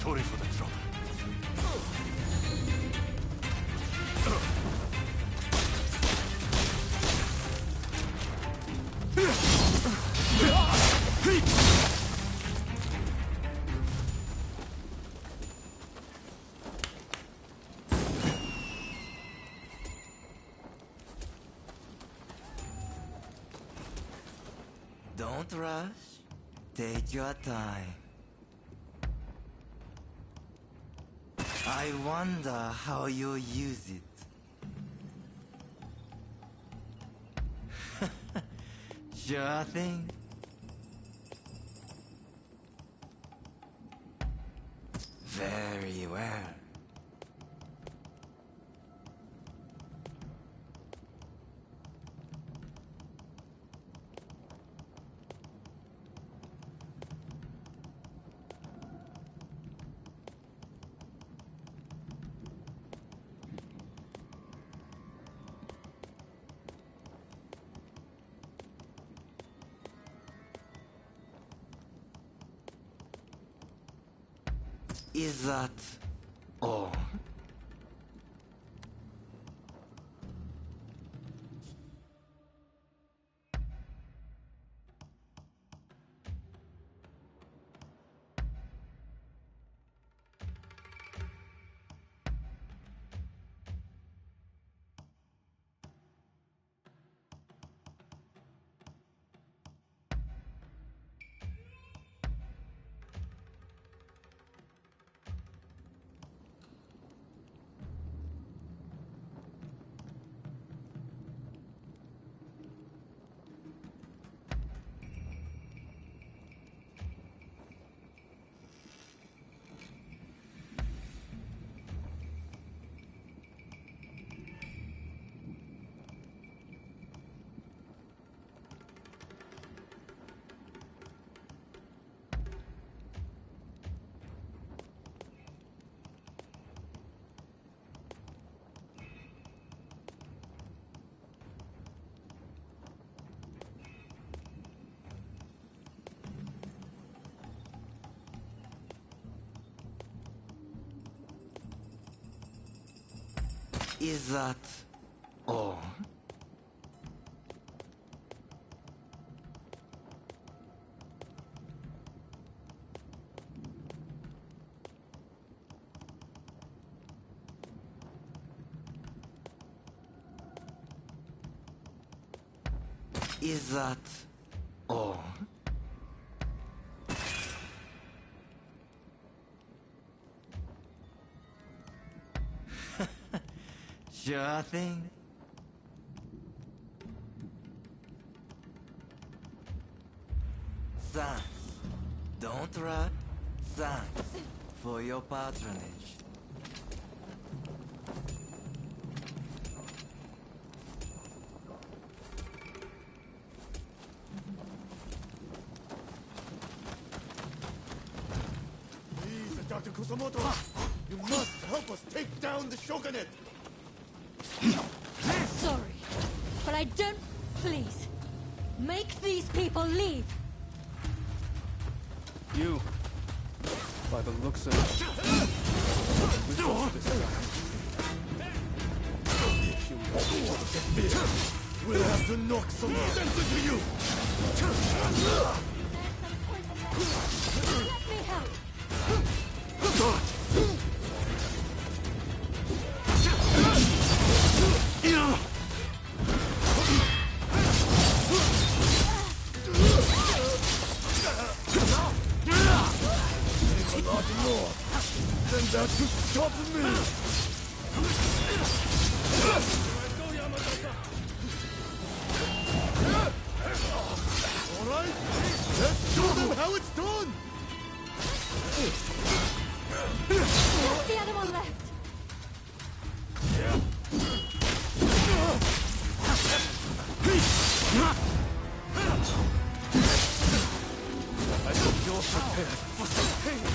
Sorry for the trouble. Don't rush. Take your time. I wonder how you use it. Sure thing. Very well. Is that all? Is that all? Is that all? Sure thing. Thanks. Don't rush. Thanks for your patronage. Please, Dr. Kusamoto, you must help us take down the shogunate. Sorry, but I don't... Please, make these people leave. You, by the looks of it, this guy. If you want to get big, we'll have to knock some sense into you. Let me help. A lot more than that to stop me. All right, let's show them how it's done. Where's the other one left? I hope you're prepared for some pain.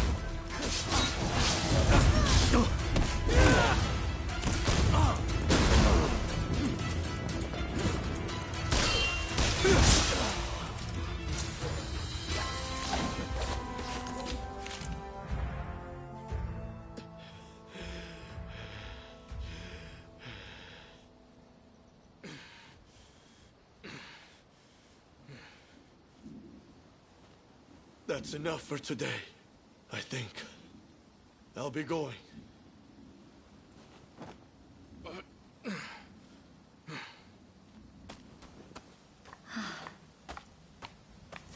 That's enough for today, I think. I'll be going.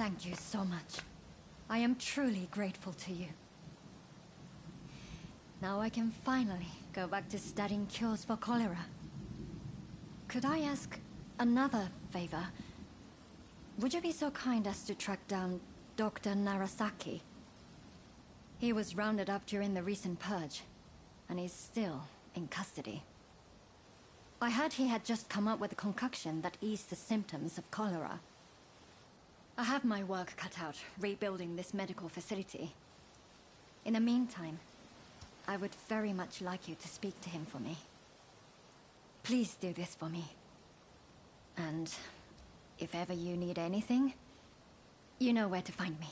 Thank you so much. I am truly grateful to you. Now I can finally go back to studying cures for cholera. Could I ask another favor? Would you be so kind as to track down Dr. Narasaki? He was rounded up during the recent purge, and he's still in custody. I heard he had just come up with a concoction that eased the symptoms of cholera. I have my work cut out rebuilding this medical facility. In the meantime, I would very much like you to speak to him for me. Please do this for me. And if ever you need anything, you know where to find me.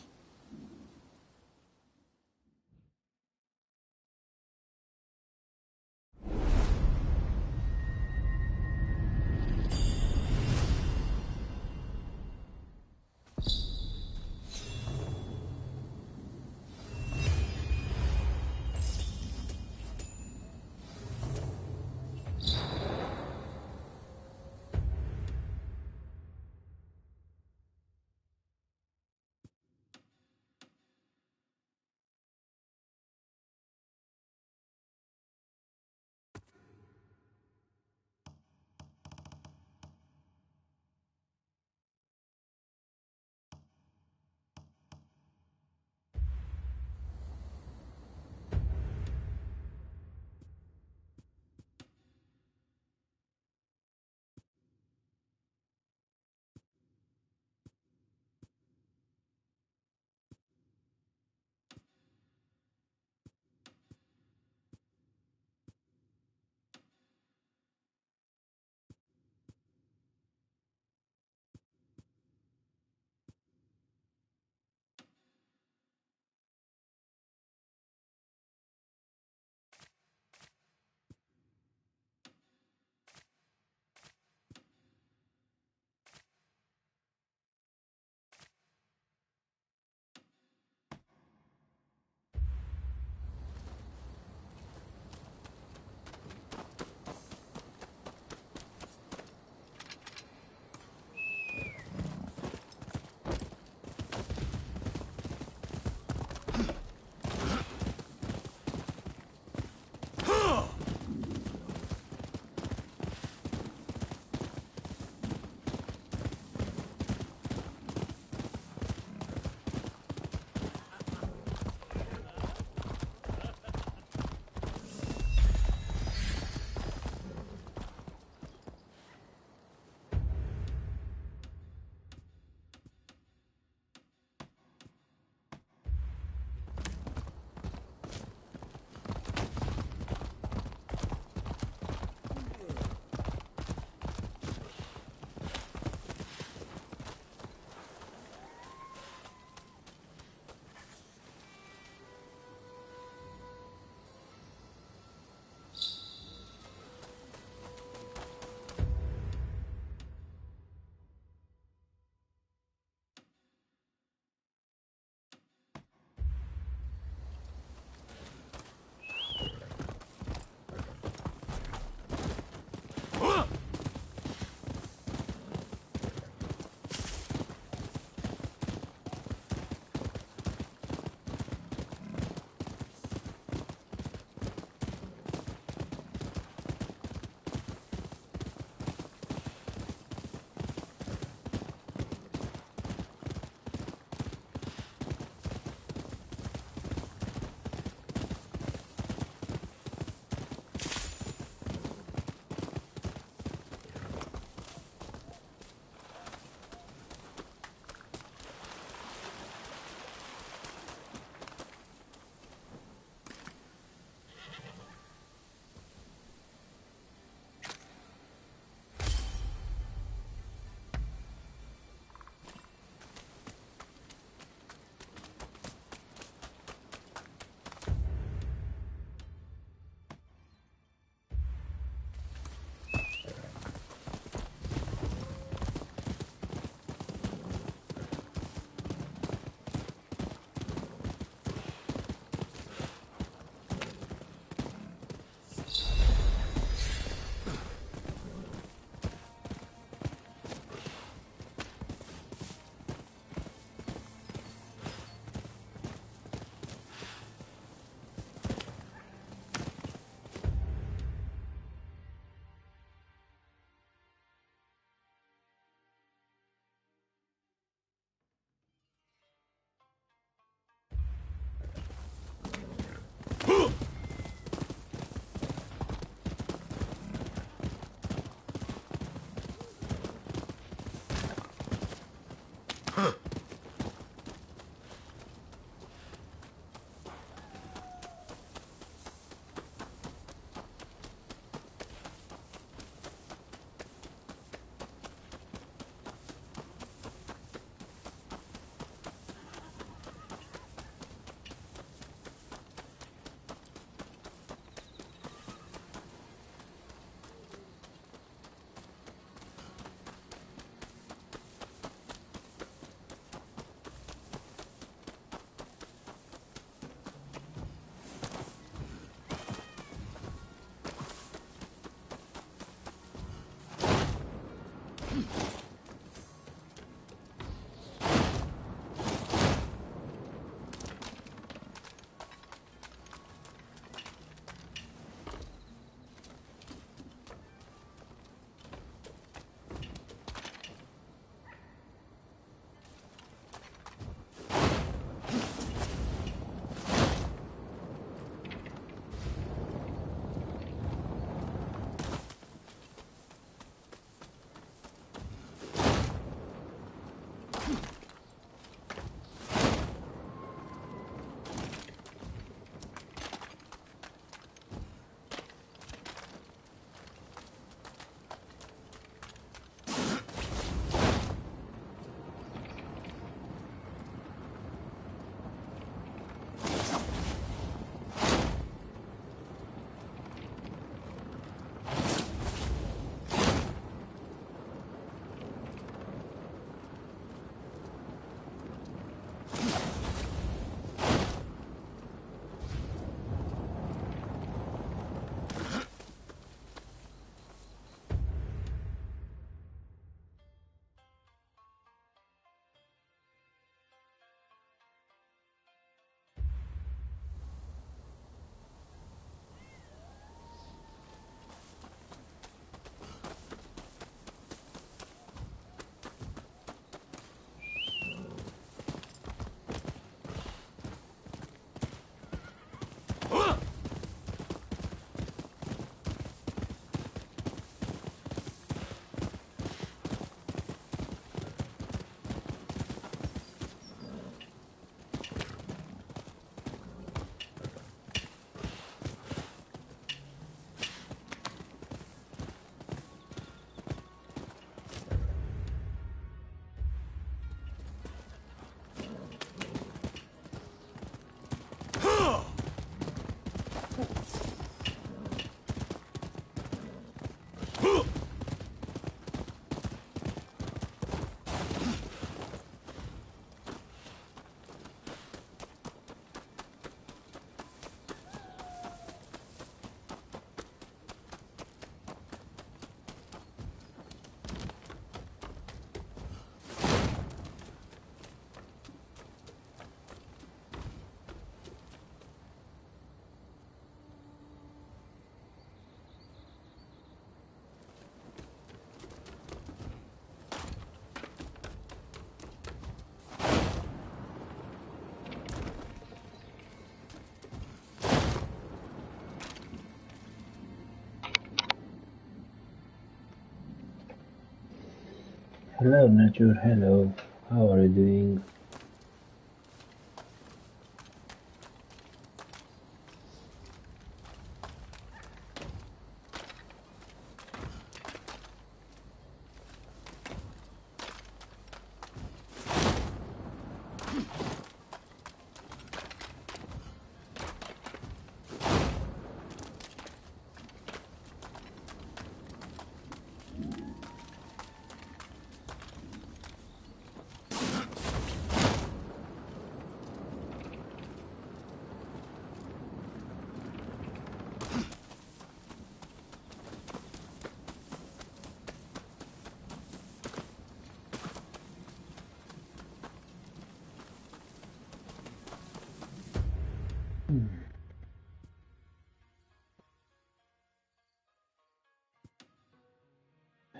Hello, nature. Hello. How are you doing?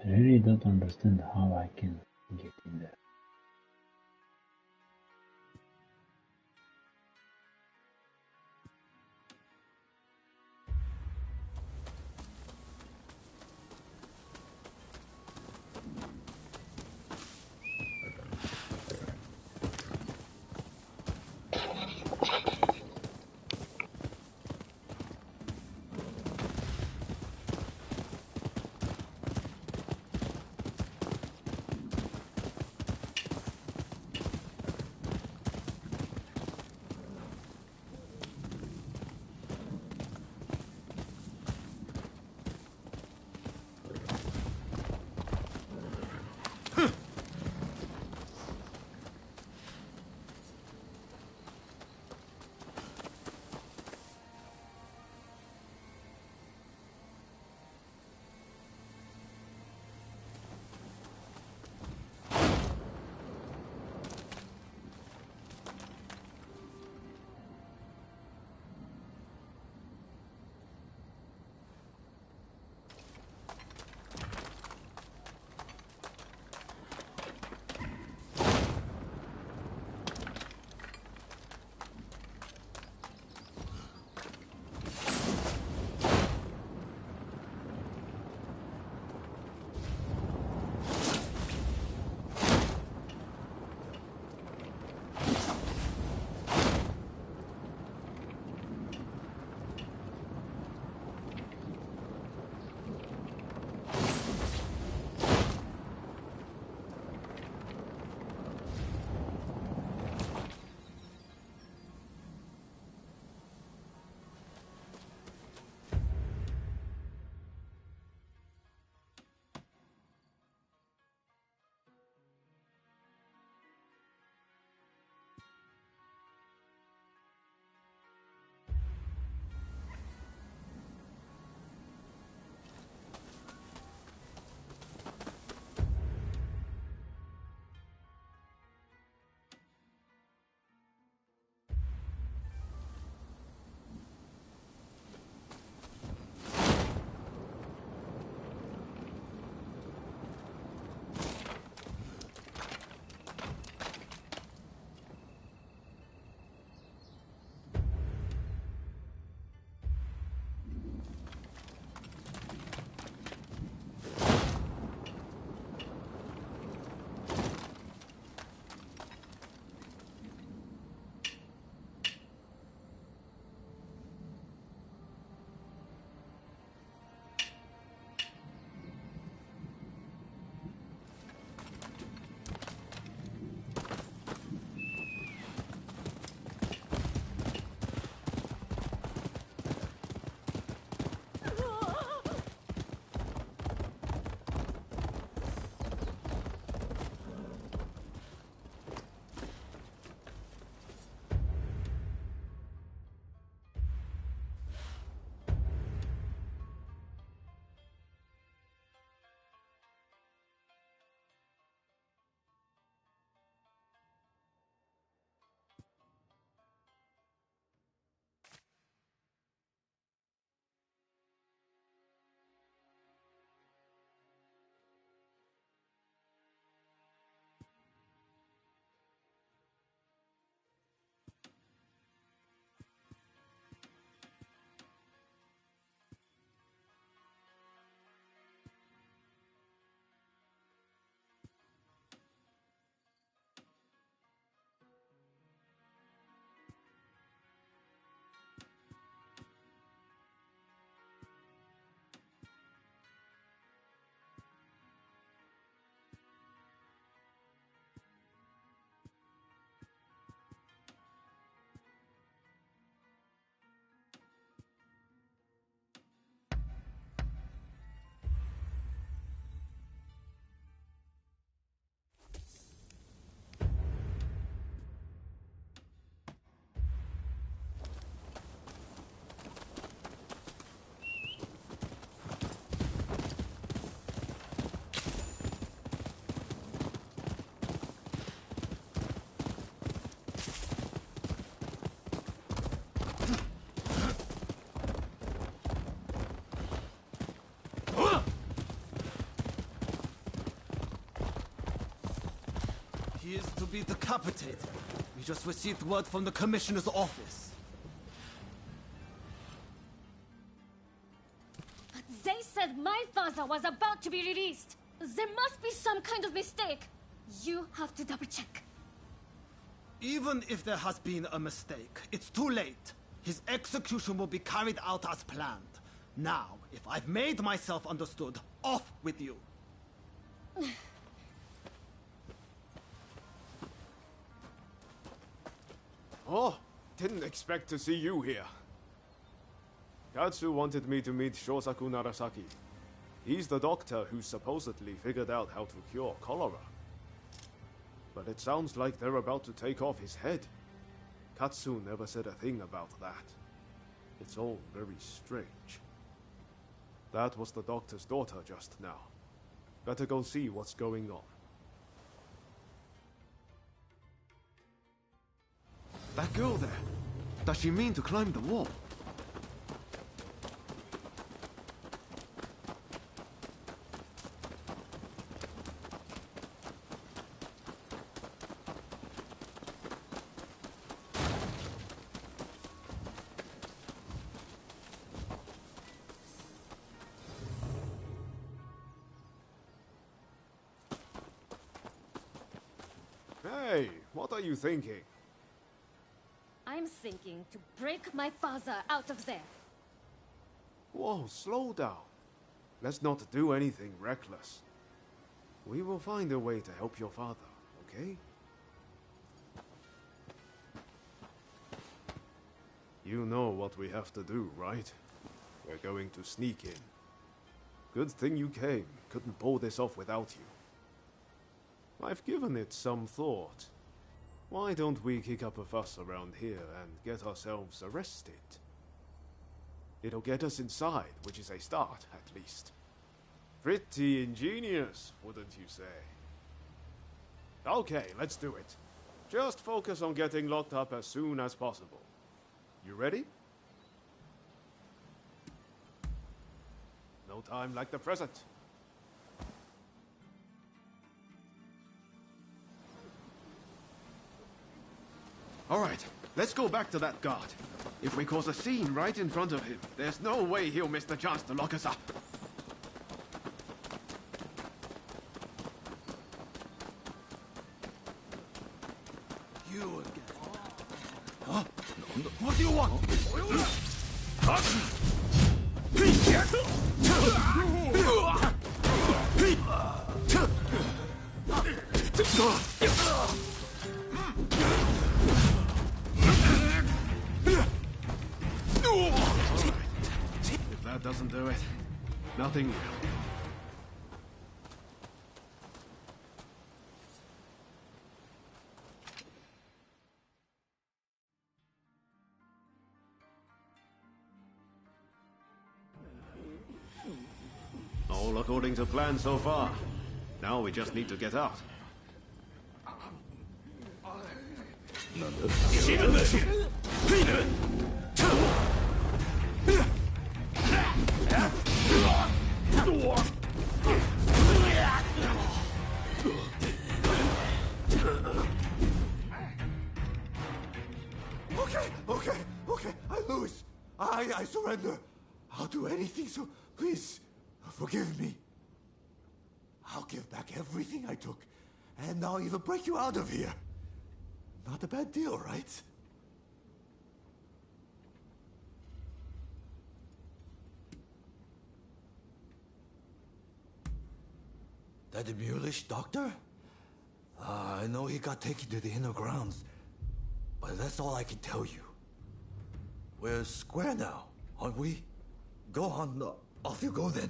I really don't understand how I can get in there. be decapitated. We just received word from the Commissioner's office. But they said my father was about to be released. There must be some kind of mistake. You have to double check. Even if there has been a mistake, it's too late. His execution will be carried out as planned. Now, if I've made myself understood, off with you. Oh, didn't expect to see you here. Katsu wanted me to meet Shosaku Narasaki. He's the doctor who supposedly figured out how to cure cholera. But it sounds like they're about to take off his head. Katsu never said a thing about that. It's all very strange. That was the doctor's daughter just now. Better go see what's going on. That girl there, does she mean to climb the wall? Hey, what are you thinking? I'm thinking to break my father out of there. Whoa, slow down. Let's not do anything reckless. We will find a way to help your father, okay? You know what we have to do, right? We're going to sneak in. Good thing you came. Couldn't pull this off without you. I've given it some thought. Why don't we kick up a fuss around here and get ourselves arrested? It'll get us inside, which is a start, at least. Pretty ingenious, wouldn't you say? Okay, let's do it. Just focus on getting locked up as soon as possible. You ready? No time like the present. All right, let's go back to that guard. If we cause a scene right in front of him, there's no way he'll miss the chance to lock us up. You again. Huh? What do you want? If that doesn't do it, nothing will. All according to plan so far. Now we just need to get out. Okay, I lose. I surrender. I'll do anything, so please, forgive me. I'll give back everything I took, and I'll even break you out of here. Not a bad deal, right? That the mulish doctor? I know he got taken to the inner grounds, but that's all I can tell you. We're square now, aren't we? Go on, off you go then.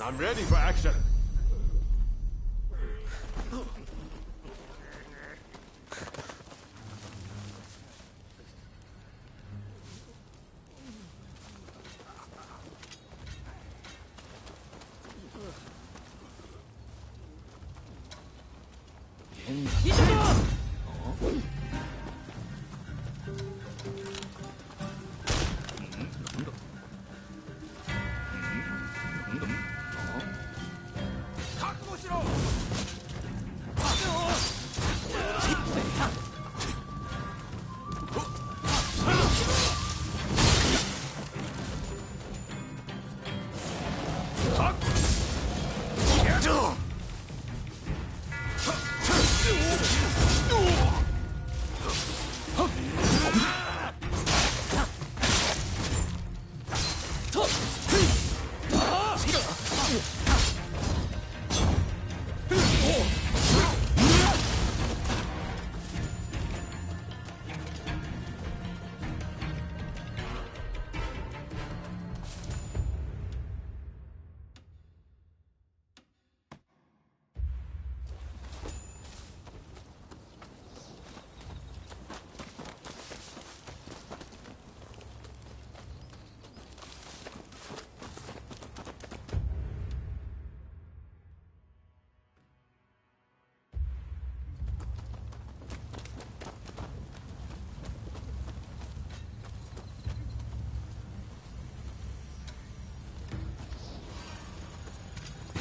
I'm ready for action.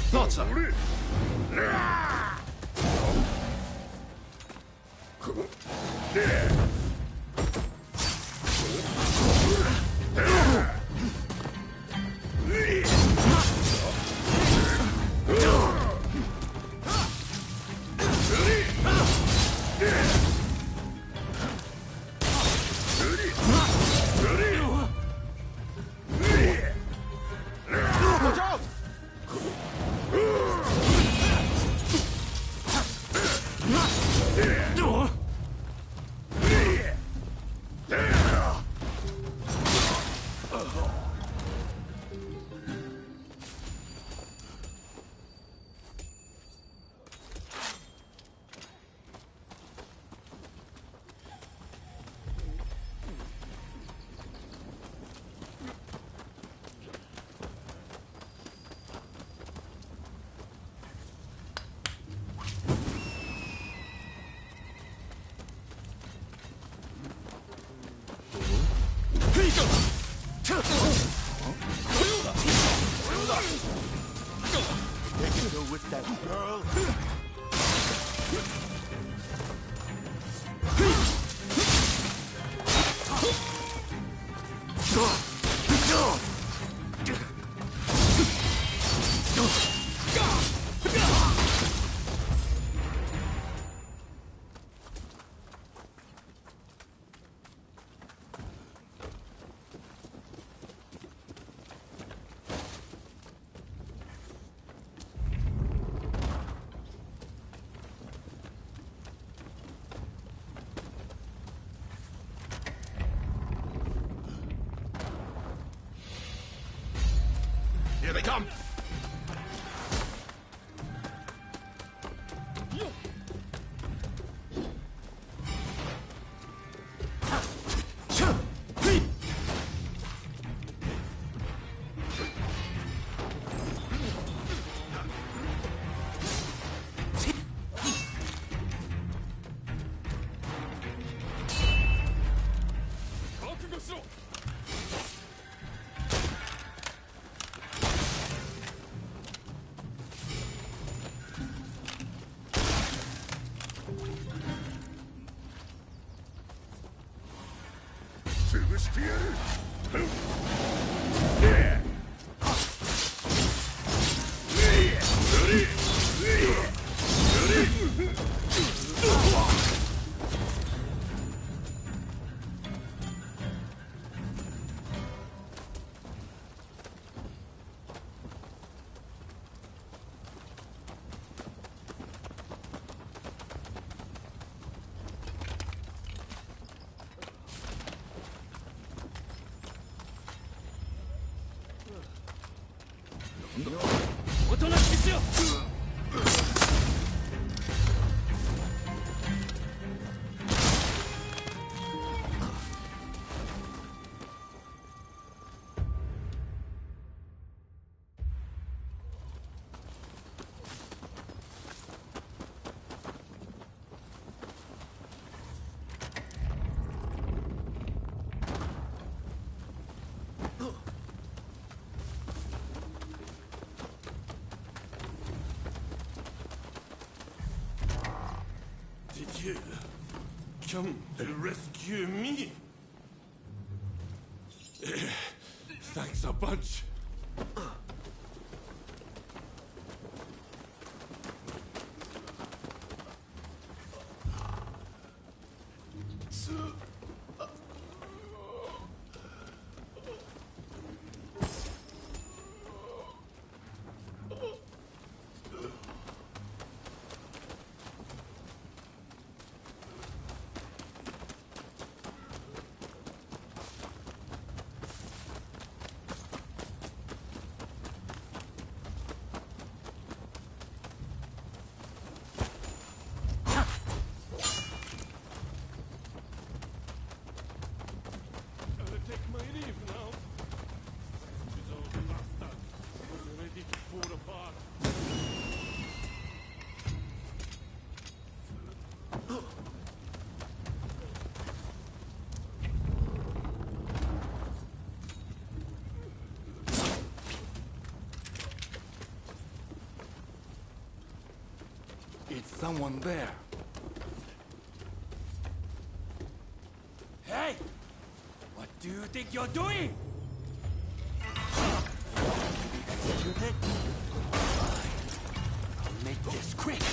Thought so. Watch out! They can go with that girl. Here they come! kid. Come rescue me. Thanks a bunch. It's someone there. Hey! What do you think you're doing? Executed? Fine. I'll make this quick.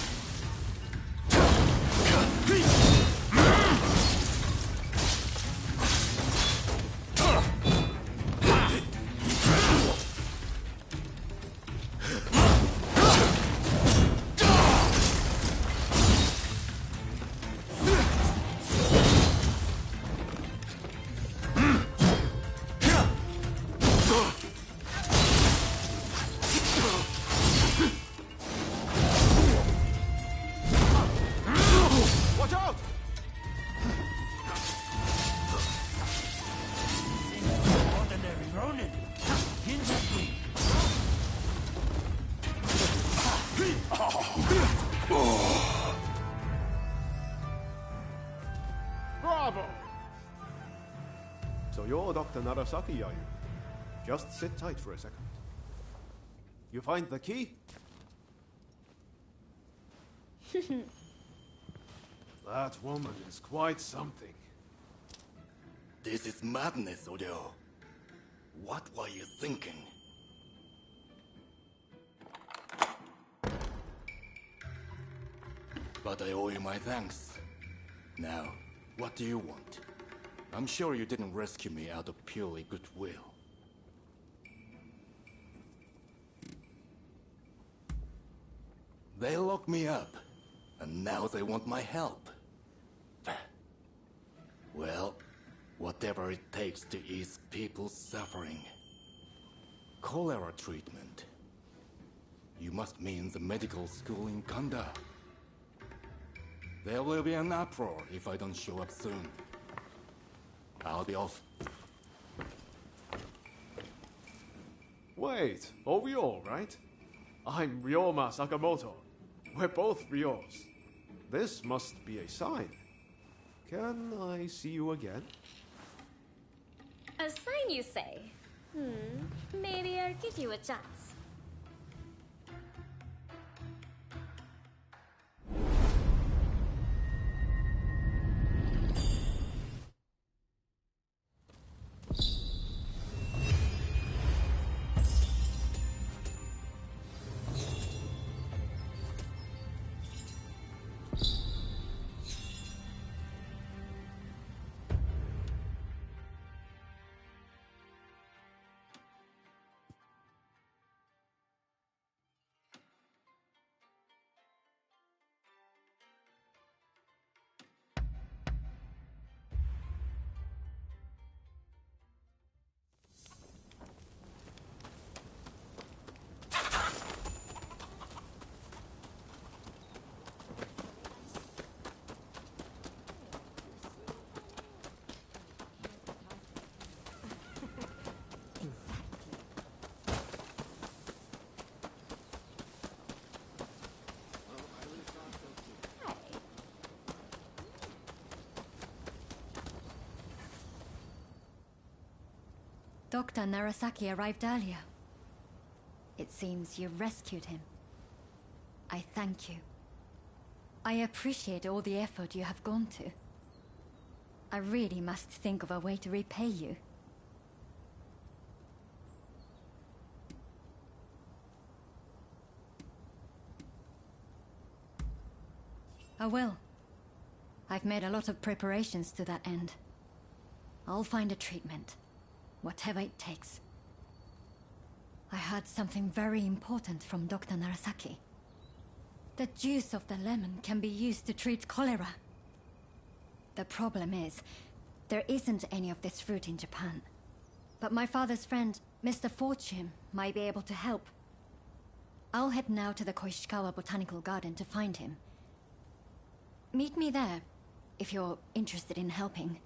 Bravo! So you're Dr. Narasaki, are you? Just sit tight for a second. You find the key? That woman is quite something. This is madness, Odeo. What were you thinking? But I owe you my thanks. Now, what do you want? I'm sure you didn't rescue me out of purely goodwill. They locked me up, and now they want my help. Well, whatever it takes to ease people's suffering. Cholera treatment. You must mean the medical school in Kanda. There will be an uproar if I don't show up soon. I'll be off. Wait, are we all right? I'm Ryoma Sakamoto. We're both Ryos. This must be a sign. Can I see you again? A sign, you say? Maybe I'll give you a chance. Dr. Narasaki arrived earlier. It seems you rescued him. I thank you. I appreciate all the effort you have gone to. I really must think of a way to repay you. I will. I've made a lot of preparations to that end. I'll find a treatment, whatever it takes. I heard something very important from Dr. Narasaki. The juice of the lemon can be used to treat cholera. The problem is, there isn't any of this fruit in Japan. But my father's friend, Mr. Fortune, might be able to help. I'll head now to the Koishikawa Botanical Garden to find him. Meet me there, if you're interested in helping.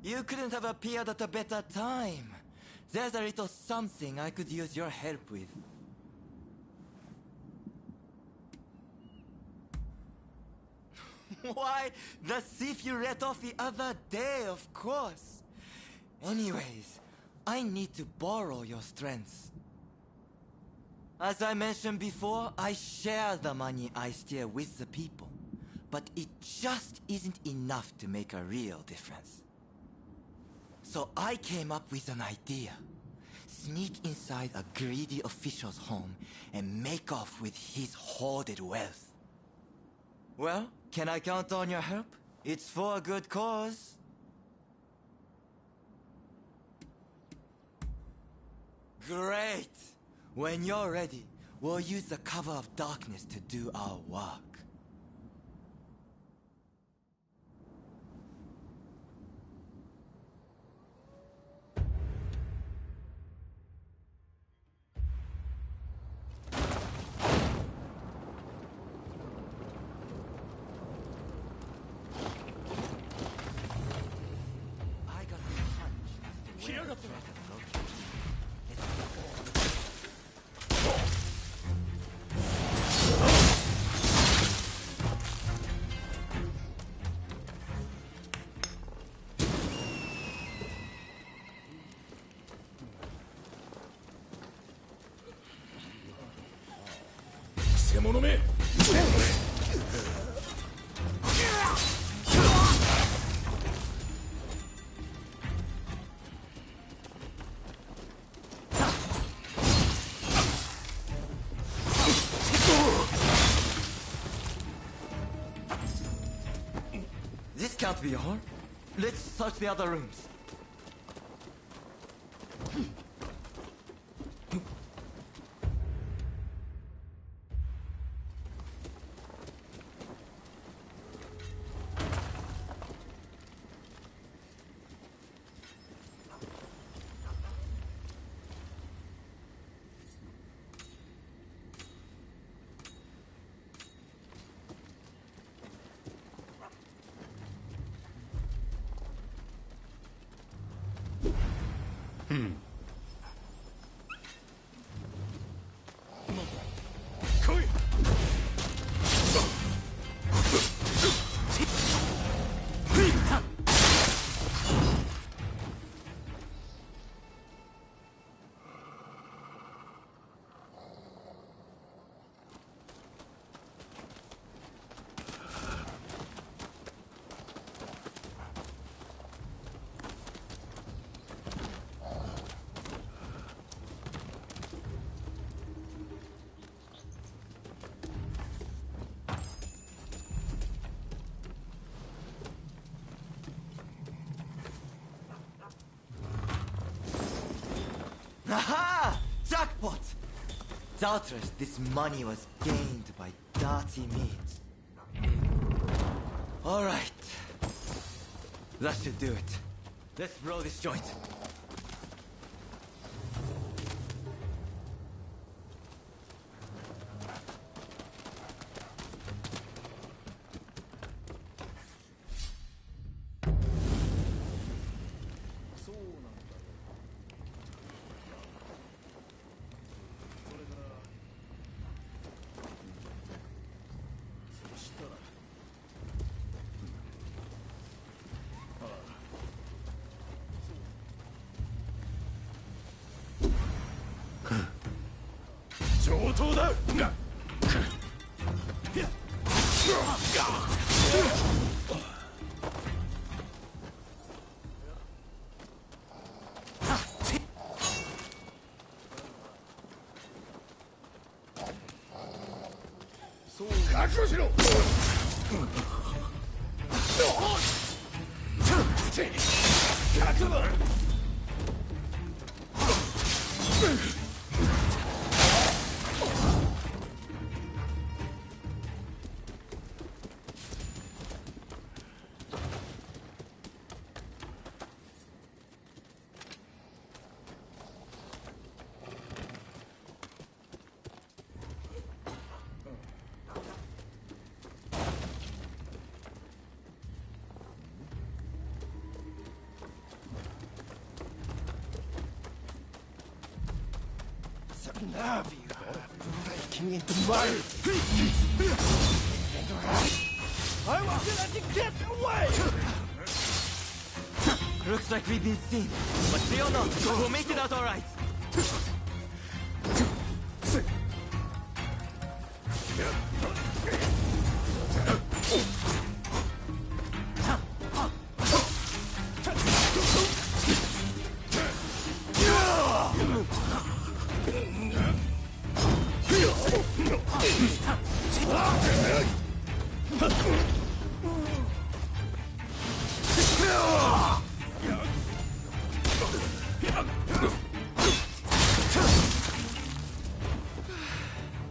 You couldn't have appeared at a better time. There's a little something I could use your help with. Why, the thief you let off the other day, of course. Anyways, I need to borrow your strengths. As I mentioned before, I share the money I steal with the people. But it just isn't enough to make a real difference. So I came up with an idea. Sneak inside a greedy official's home and make off with his hoarded wealth. Well, can I count on your help? It's for a good cause. Great! When you're ready, we'll use the cover of darkness to do our work. This can't be all. Let's search the other rooms. Aha! Jackpot! Doubtless this money was gained by dirty means. Alright. That should do it. Let's blow this joint. nerve you have breaking into my... I want to let you get away! Looks like we've been seen. But fear not, we'll make it out alright.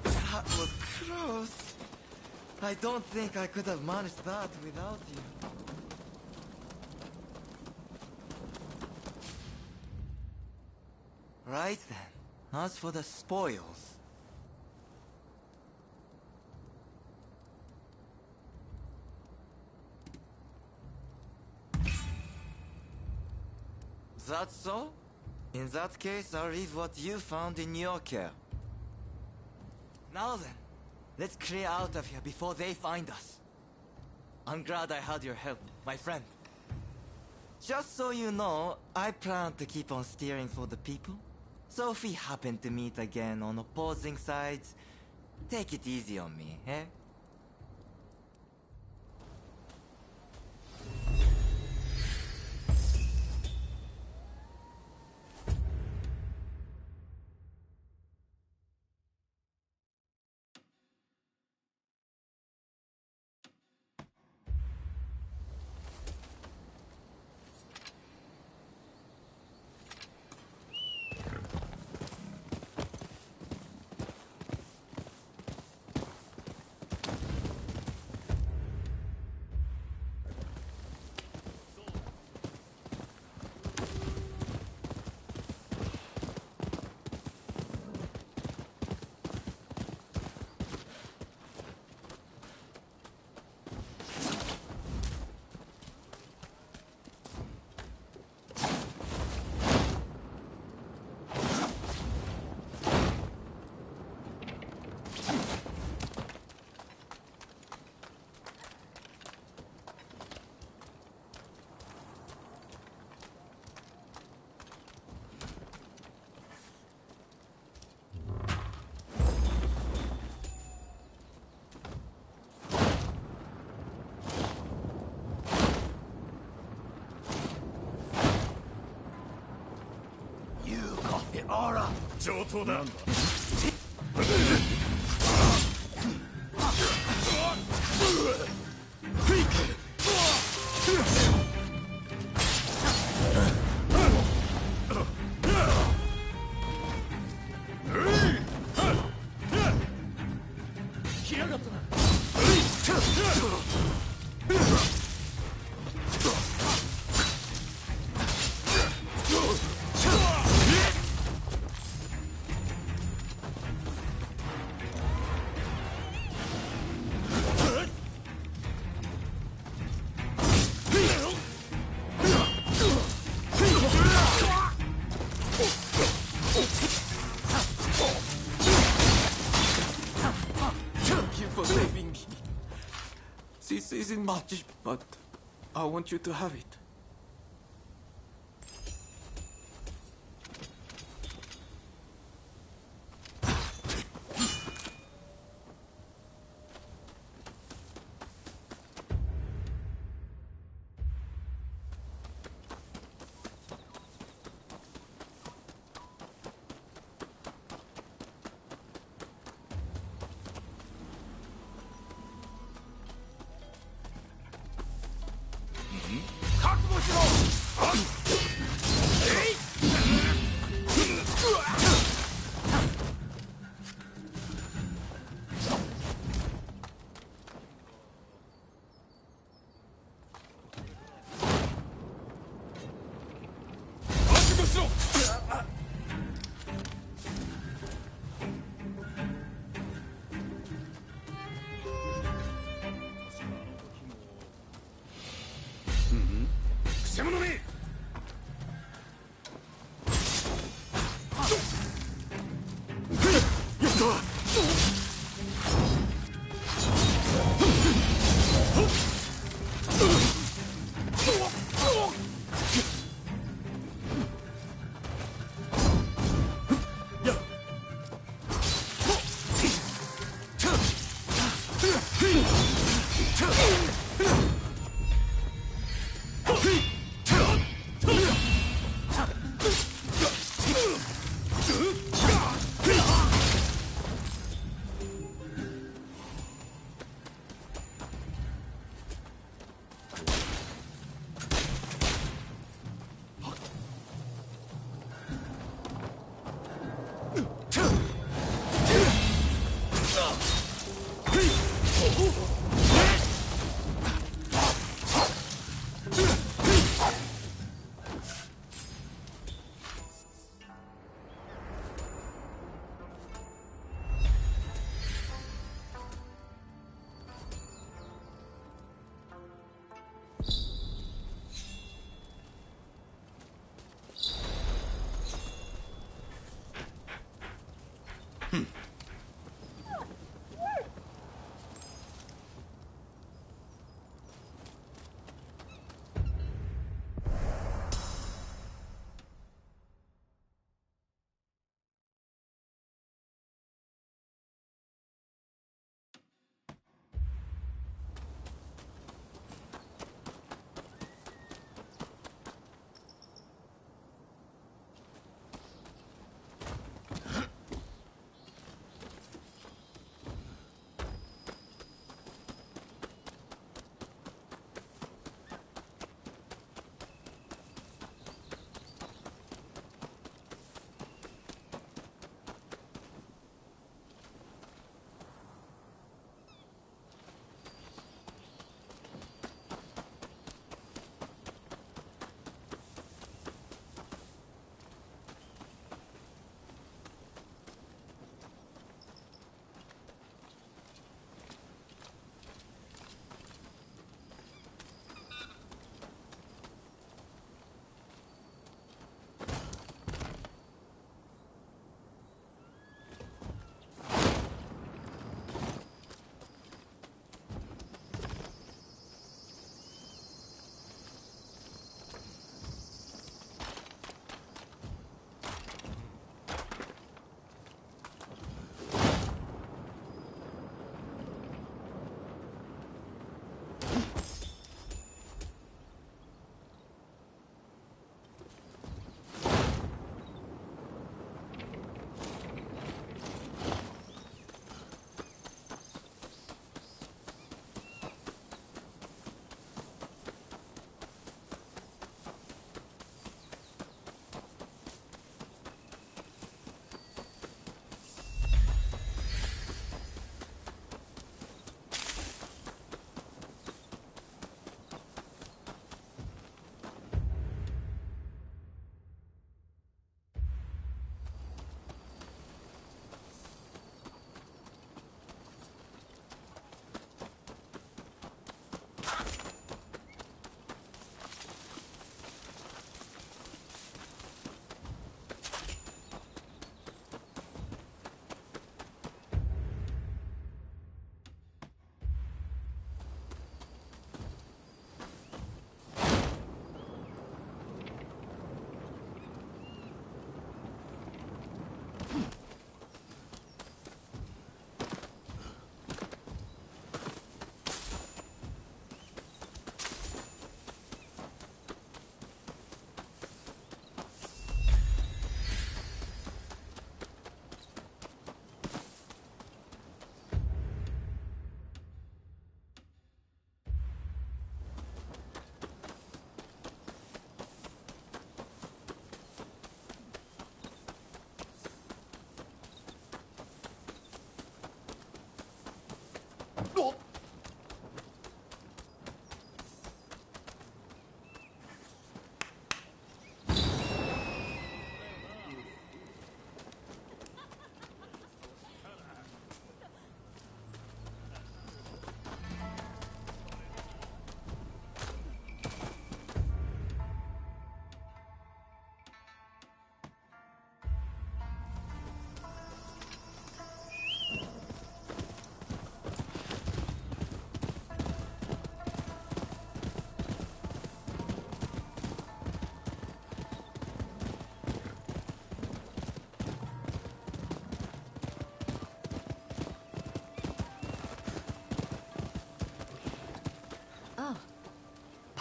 That was close. I don't think I could have managed that without you. Right then, as for the spoils... That's so? In that case, I'll leave what you found in your care. Now then, let's clear out of here before they find us. I'm glad I had your help, my friend. Just so you know, I plan to keep on steering for the people. So if we happen to meet again on opposing sides, take it easy on me, eh? Aura! 上等だ。来やがったな。This isn't much, but I want you to have it.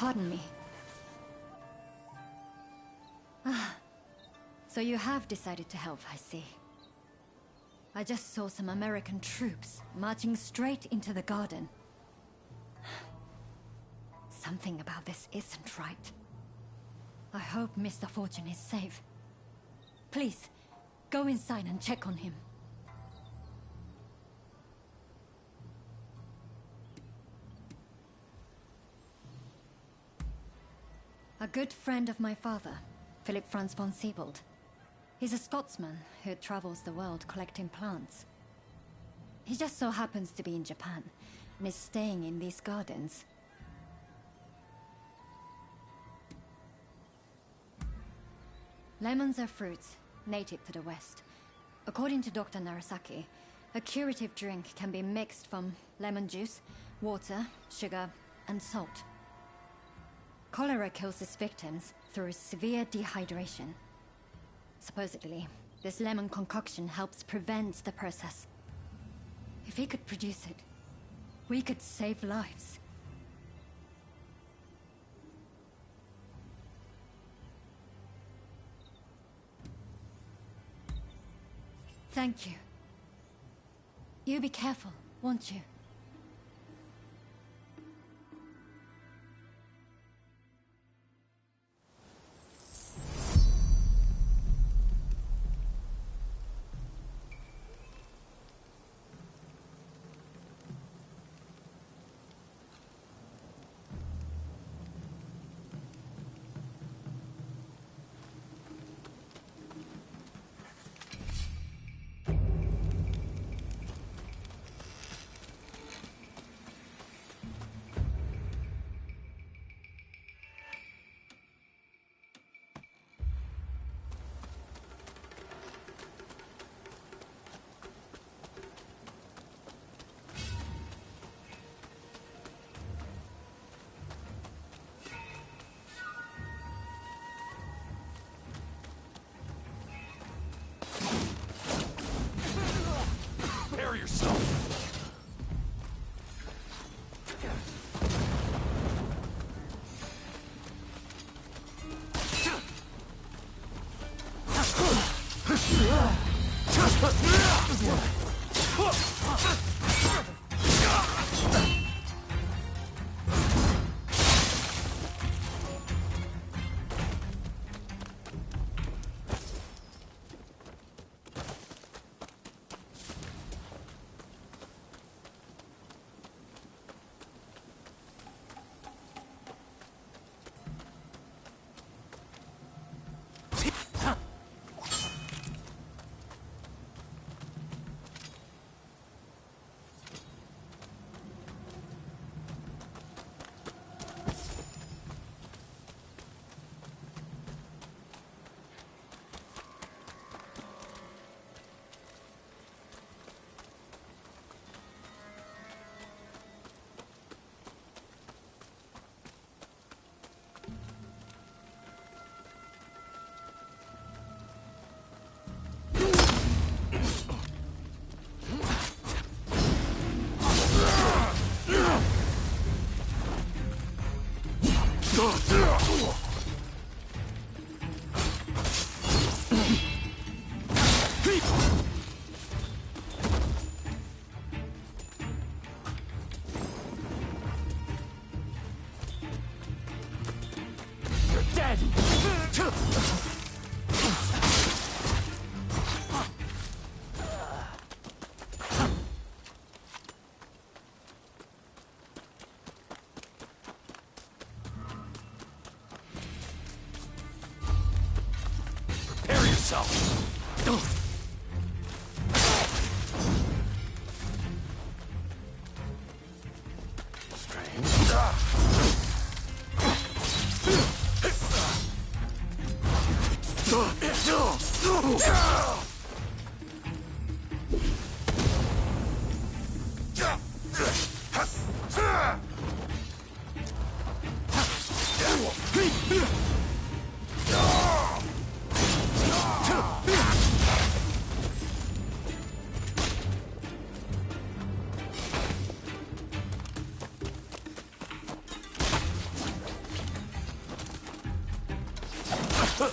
Pardon me. Ah, so you have decided to help, I see. I just saw some American troops marching straight into the garden. Something about this isn't right. I hope Mr. Fortune is safe. Please, go inside and check on him. A good friend of my father, Philip Franz von Siebold. He's a Scotsman who travels the world collecting plants. He just so happens to be in Japan and is staying in these gardens. Lemons are fruits native to the West. According to Dr. Narasaki, a curative drink can be mixed from lemon juice, water, sugar, and salt. Cholera kills its victims through severe dehydration. Supposedly, this lemon concoction helps prevent the process. If he could produce it, we could save lives. Thank you. You be careful, won't you? Prepare yourself! You're dead! Prepare yourself! Well?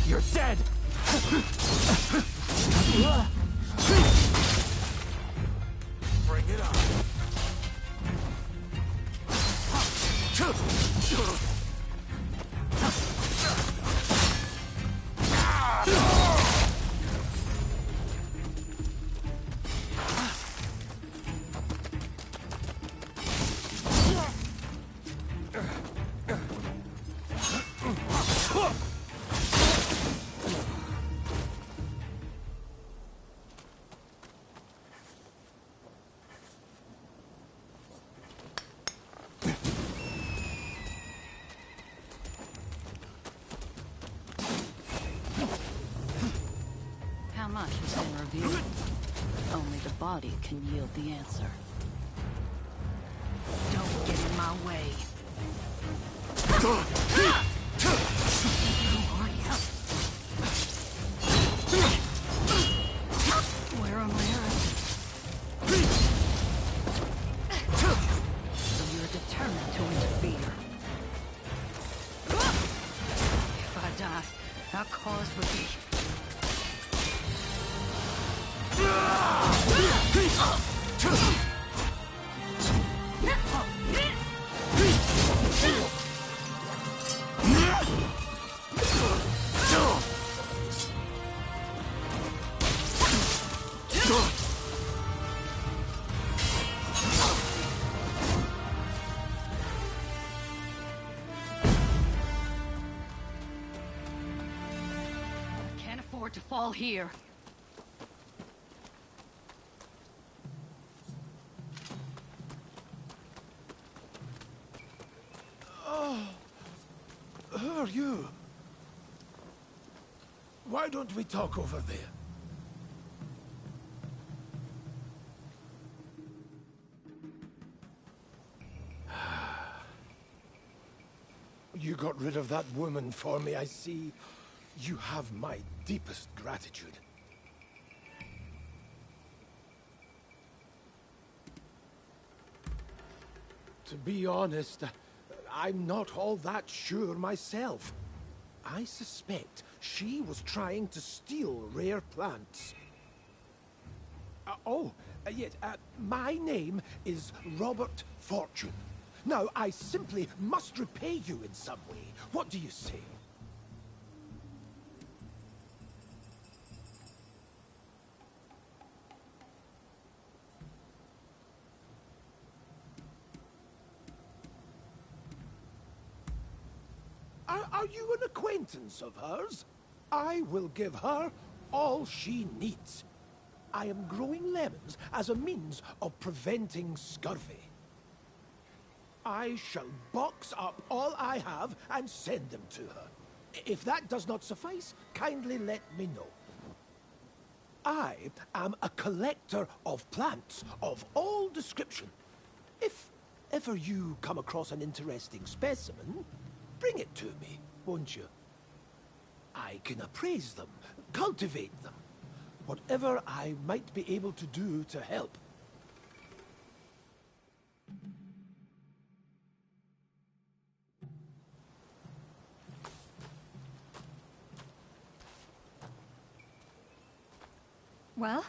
You're dead! Bring it on. How much has been revealed? Only the body can yield the answer. Don't get in my way. Who are you? Where am I at? So you're determined to interfere. If I die, our cause would be... I can't afford to fall here. Who are you? Why don't we talk over there? You got rid of that woman for me, I see. You have my deepest gratitude. To be honest, I'm not all that sure myself. I suspect she was trying to steal rare plants. Yes, my name is Robert Fortune. Now, I simply must repay you in some way. What do you say? Are you an acquaintance of hers? I will give her all she needs. I am growing lemons as a means of preventing scurvy. I shall box up all I have and send them to her. If that does not suffice, kindly let me know. I am a collector of plants of all description. If ever you come across an interesting specimen, bring it to me, won't you? I can appraise them, cultivate them, whatever I might be able to do to help. Well?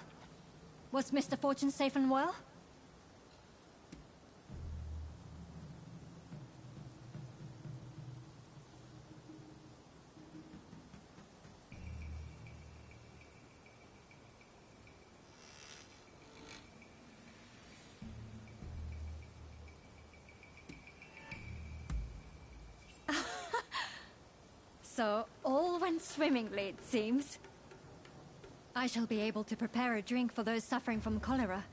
Was Mr. Fortune safe and well? So, all went swimmingly, it seems. I shall be able to prepare a drink for those suffering from cholera,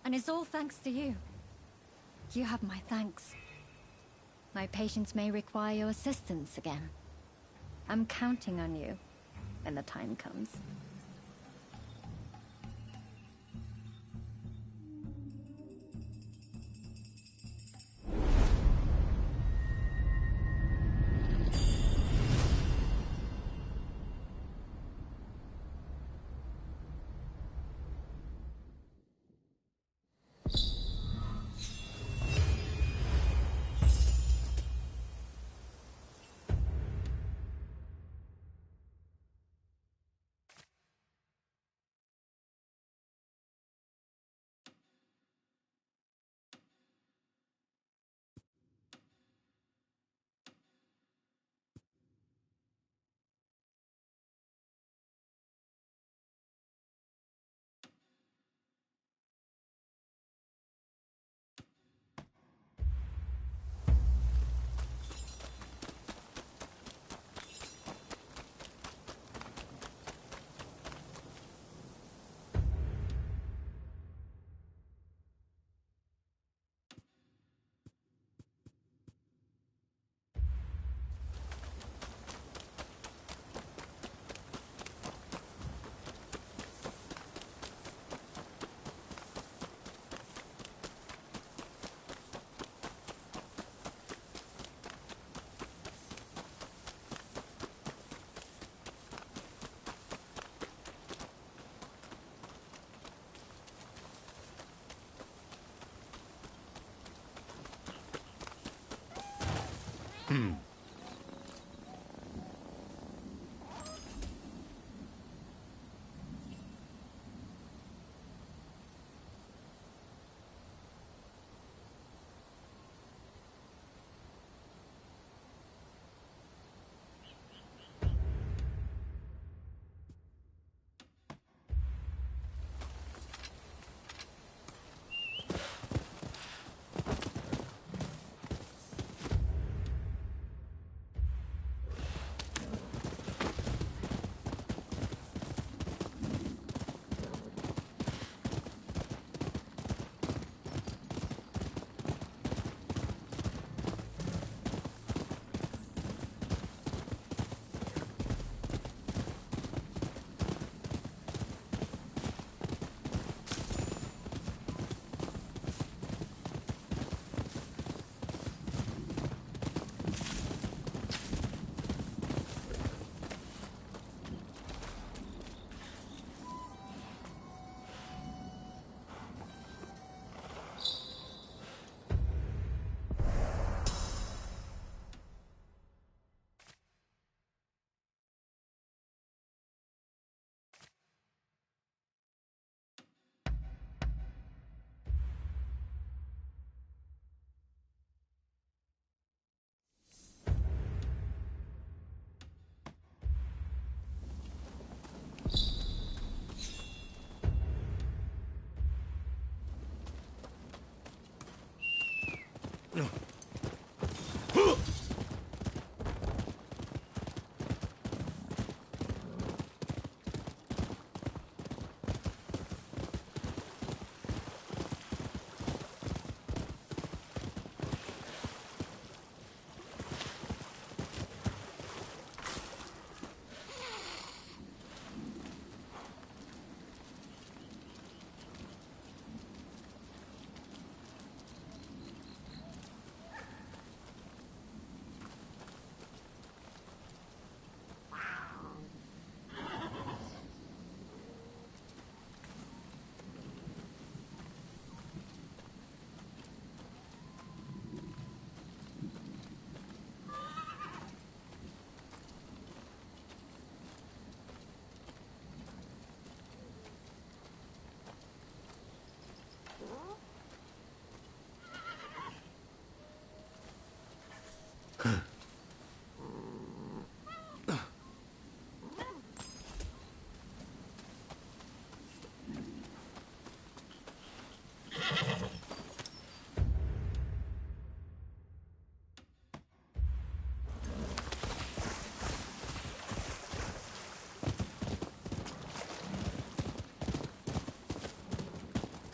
and it's all thanks to you. You have my thanks. My patients may require your assistance again. I'm counting on you when the time comes.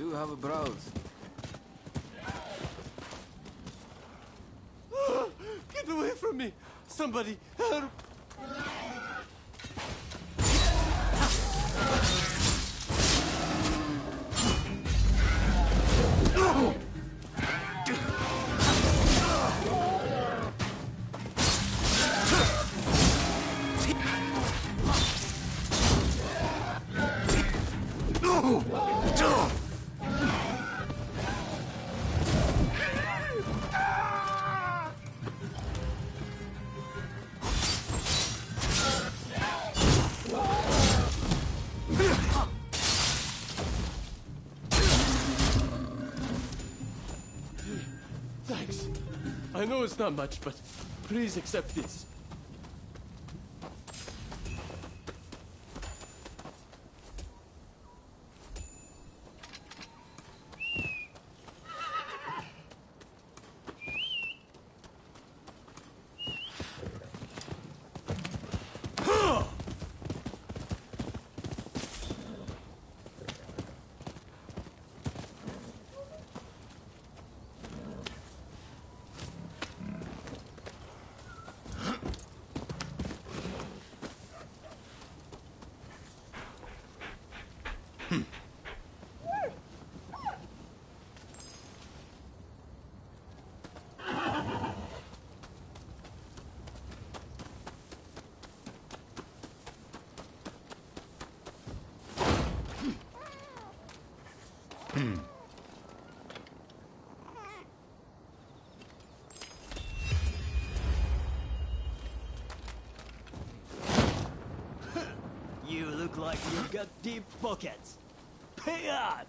Do have a browse. Get away from me! Somebody help! Thanks. I know it's not much, but please accept this. like you've got deep pockets. Pay up!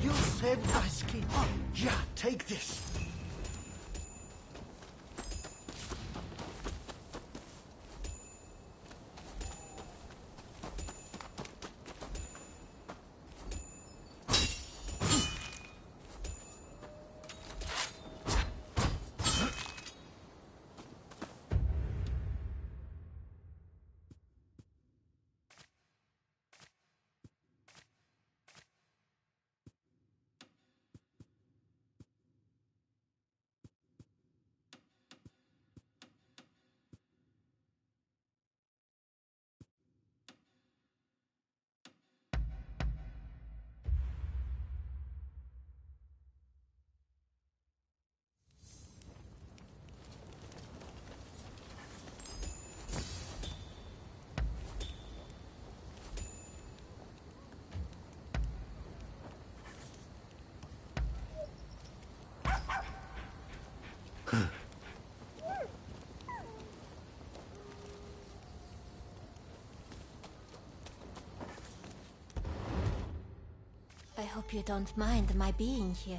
You saved my skin. Yeah, take this. I hope you don't mind my being here.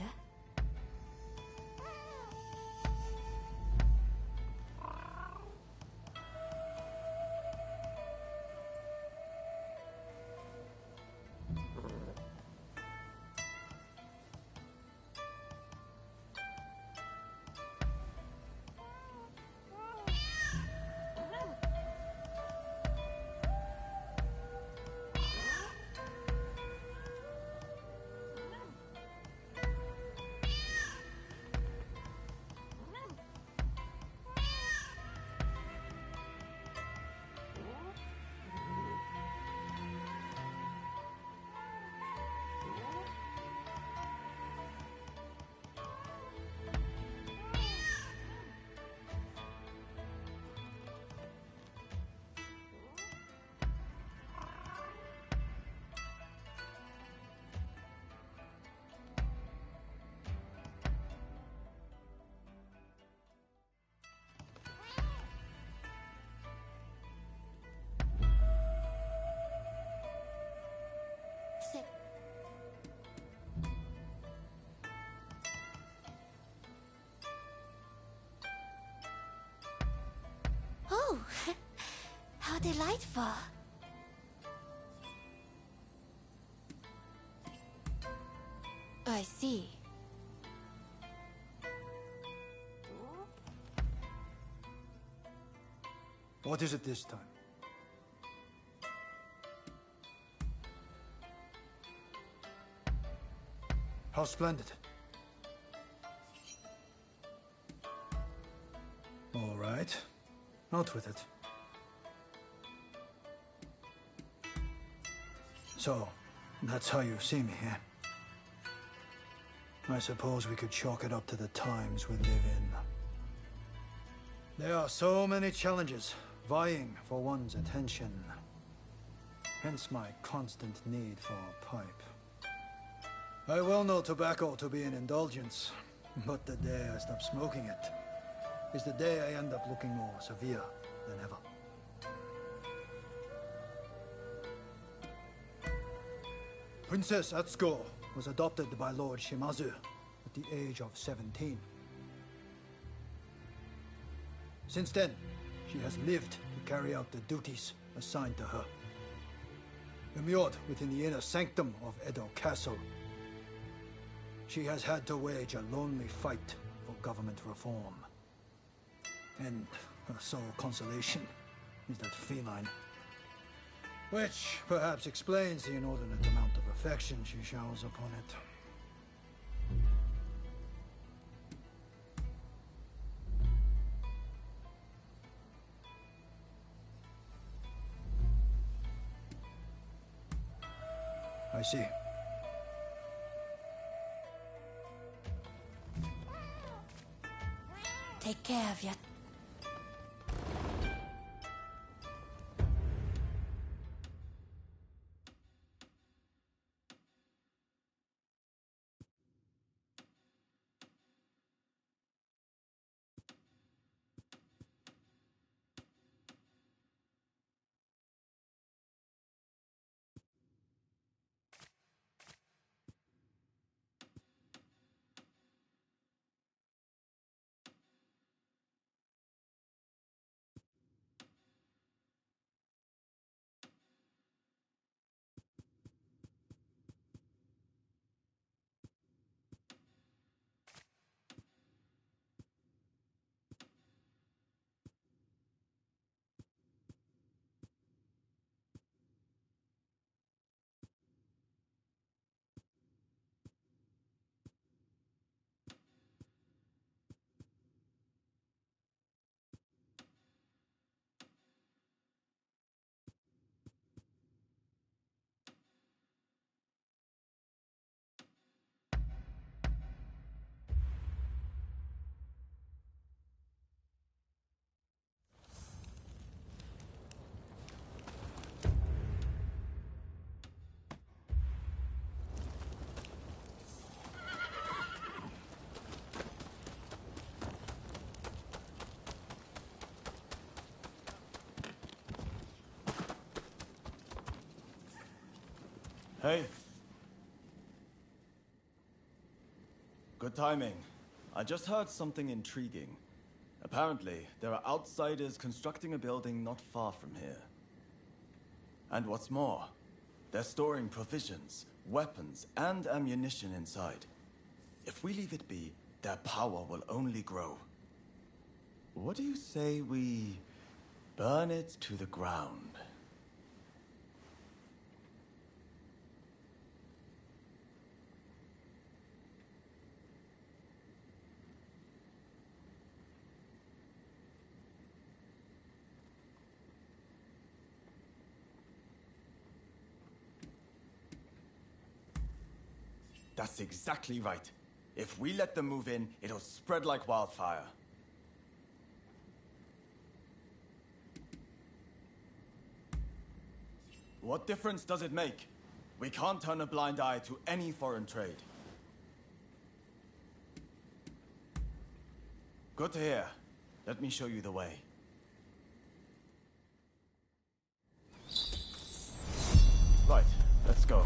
Oh, how delightful. I see. What is it this time? How splendid. All right. Out with it. So, that's how you see me, eh? I suppose we could chalk it up to the times we live in. There are so many challenges vying for one's attention. Hence my constant need for a pipe. I well know tobacco to be an indulgence, but the day I stop smoking it is the day I end up looking more severe than ever. Princess Atsuko was adopted by Lord Shimazu at the age of 17. Since then, she has lived to carry out the duties assigned to her. Immured within the inner sanctum of Edo Castle, she has had to wage a lonely fight for government reform. And her sole consolation is that feline. Which perhaps explains the inordinate amount of affection she showers upon it. I see. Take care of your... Hey. Good timing. I just heard something intriguing. Apparently, there are outsiders constructing a building not far from here. And what's more, they're storing provisions, weapons, and ammunition inside. If we leave it be, their power will only grow. What do you say we burn it to the ground? That's exactly right. If we let them move in, it'll spread like wildfire. What difference does it make? We can't turn a blind eye to any foreign trade. Good to hear. Let me show you the way. Right, let's go.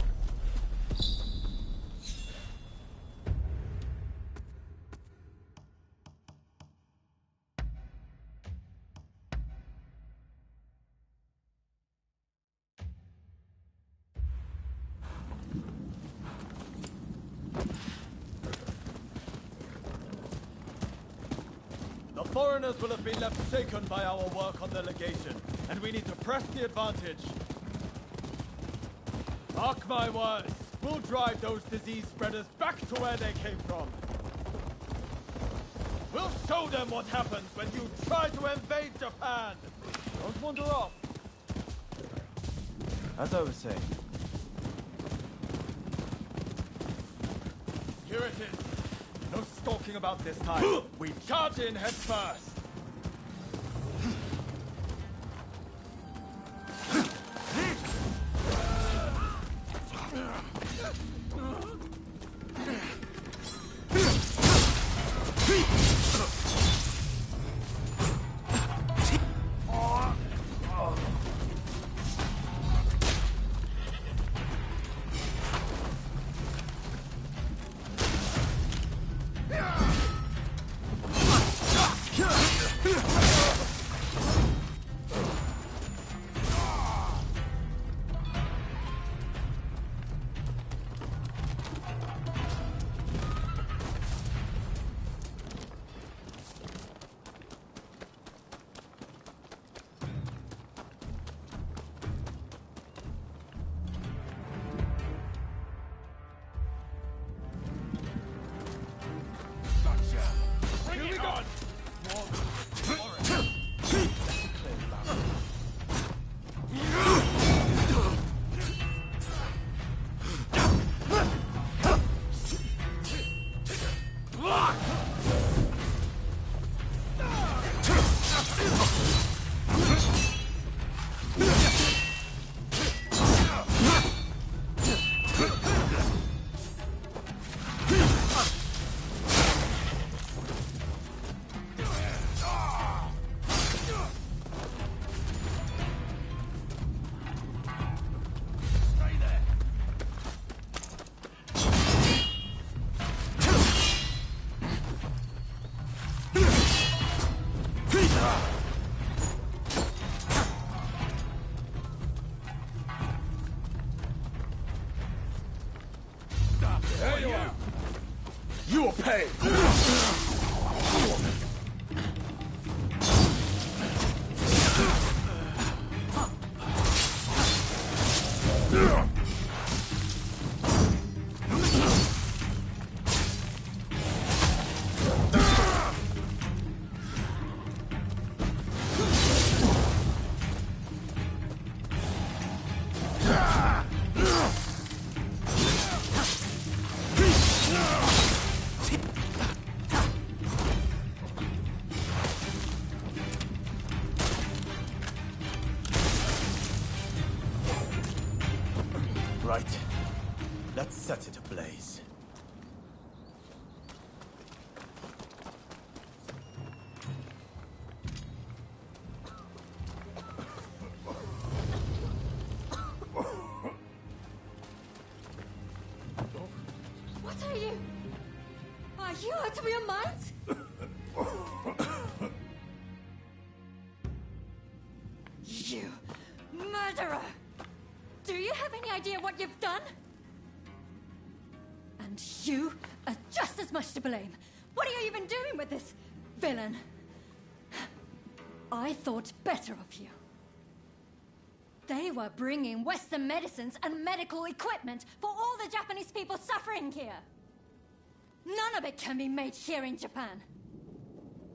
Foreigners will have been left shaken by our work on the legation, and we need to press the advantage. Mark my words, we'll drive those disease spreaders back to where they came from. We'll show them what happens when you try to invade Japan. Don't wander off. As I was saying. Here it is. No stalking about this time. We charge in head first. Yeah! gone! Hey, you will pay! Right. Let's set it ablaze. What are you? Are you out of your minds? You murderer! Do you have any idea what you've done? And you are just as much to blame. What are you even doing with this villain? I thought better of you. They were bringing Western medicines and medical equipment for all the Japanese people suffering here. None of it can be made here in Japan.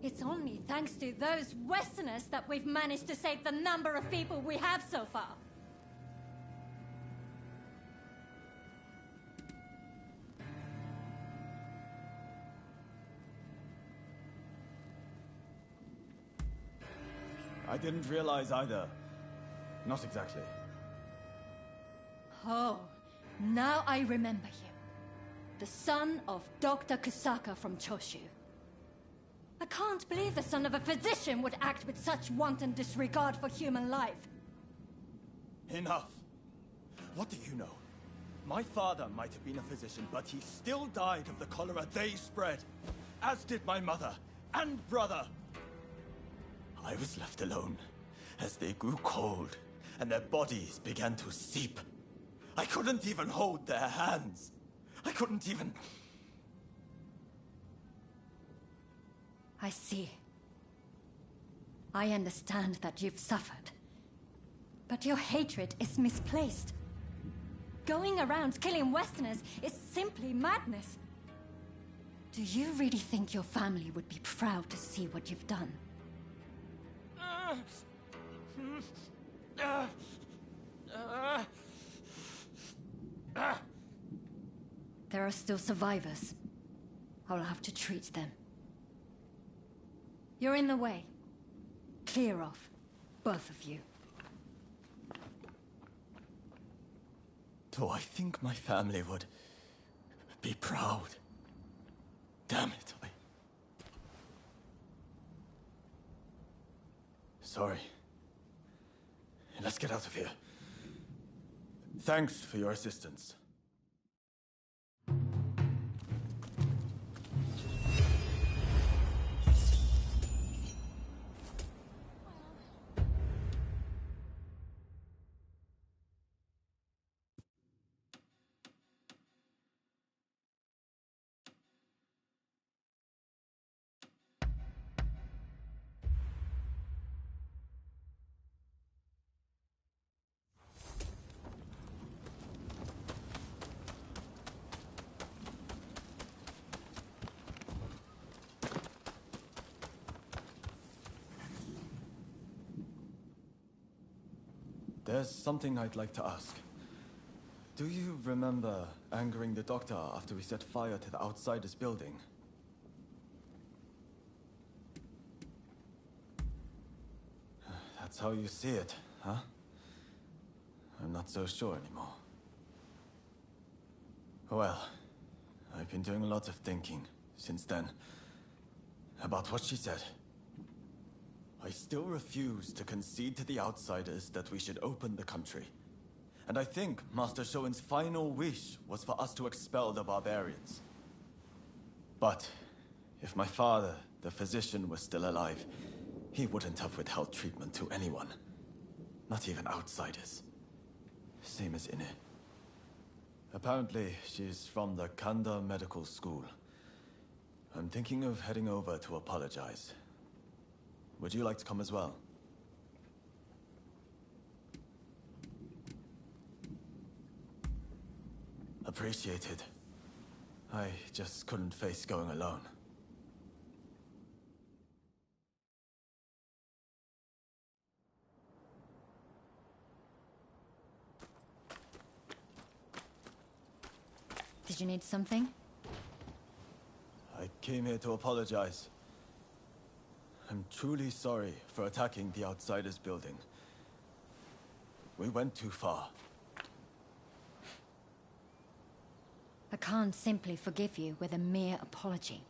It's only thanks to those Westerners that we've managed to save the number of people we have so far. I didn't realize either. Not exactly. Oh, now I remember you. The son of Dr. Kusaka from Choshu. I can't believe the son of a physician would act with such wanton disregard for human life. Enough. What do you know? My father might have been a physician, but he still died of the cholera they spread. As did my mother and brother. I was left alone as they grew cold and their bodies began to seep. I couldn't even hold their hands. I couldn't even... I see. I understand that you've suffered. But your hatred is misplaced. Going around killing Westerners is simply madness. Do you really think your family would be proud to see what you've done? There are still survivors. I'll have to treat them. You're in the way. Clear off, both of you. Do I think my family would be proud? Damn it, Sorry. Let's get out of here. Thanks for your assistance. There's something I'd like to ask. Do you remember angering the doctor after we set fire to the Outsiders building? That's how you see it, huh? I'm not so sure anymore. Well, I've been doing a lot of thinking since then about what she said. I still refuse to concede to the Outsiders that we should open the country. And I think Master Shoin's final wish was for us to expel the barbarians. But if my father, the physician, was still alive, he wouldn't have withheld treatment to anyone. Not even outsiders. Same as Ine. Apparently, she's from the Kanda Medical School. I'm thinking of heading over to apologize. Would you like to come as well? Appreciated. I just couldn't face going alone. Did you need something? I came here to apologize. I'm truly sorry for attacking the Outsiders building. We went too far. I can't simply forgive you with a mere apology.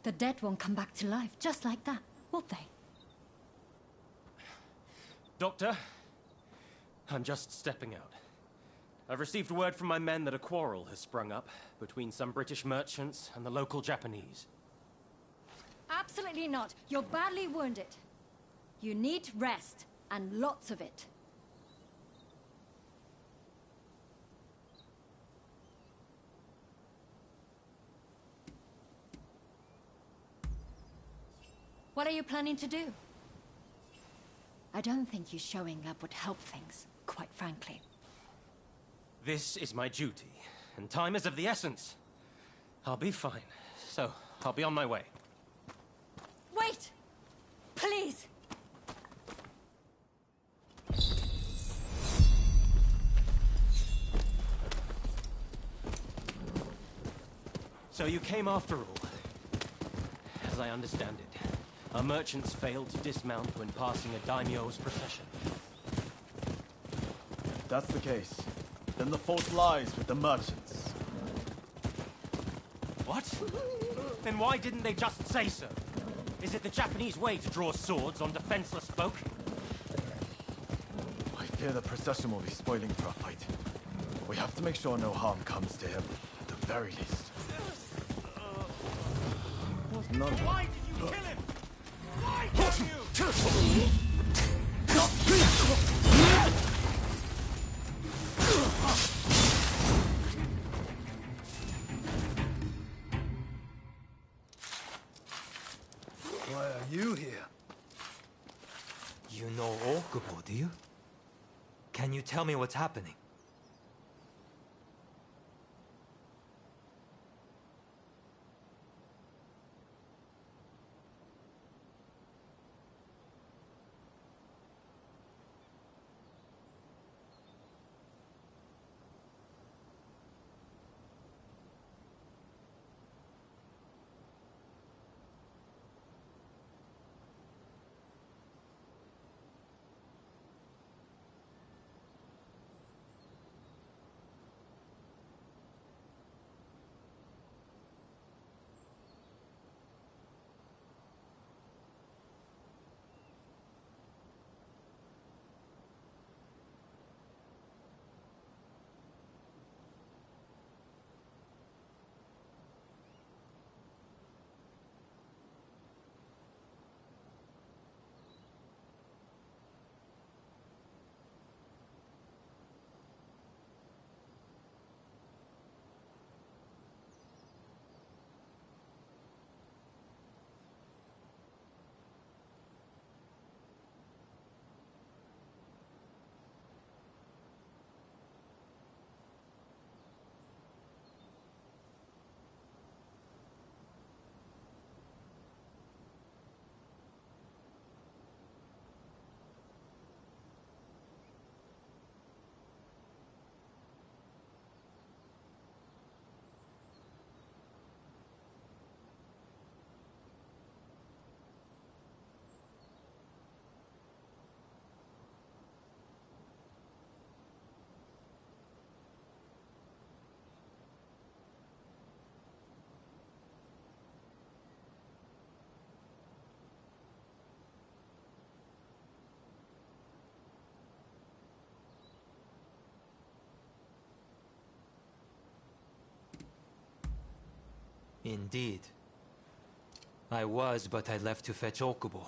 The dead won't come back to life just like that, will they? Doctor, I'm just stepping out. I've received word from my men that a quarrel has sprung up between some British merchants and the local Japanese. Absolutely not. You're badly wounded. You need rest, and lots of it. What are you planning to do? I don't think you showing up would help things, quite frankly. This is my duty, and time is of the essence. I'll be fine, so I'll be on my way. Wait! Please! So you came after all. As I understand it, our merchants failed to dismount when passing a daimyo's procession. If that's the case, then the fault lies with the merchants. What? Then why didn't they just say so? Is it the Japanese way to draw swords on defenseless folk? I fear the procession will be spoiling for a fight. We have to make sure no harm comes to him, at the very least. None. Why did you kill him? Why did you? Why are you here? You know Okubo, do you? Can you tell me what's happening? Indeed. I was, but I left to fetch Okubo.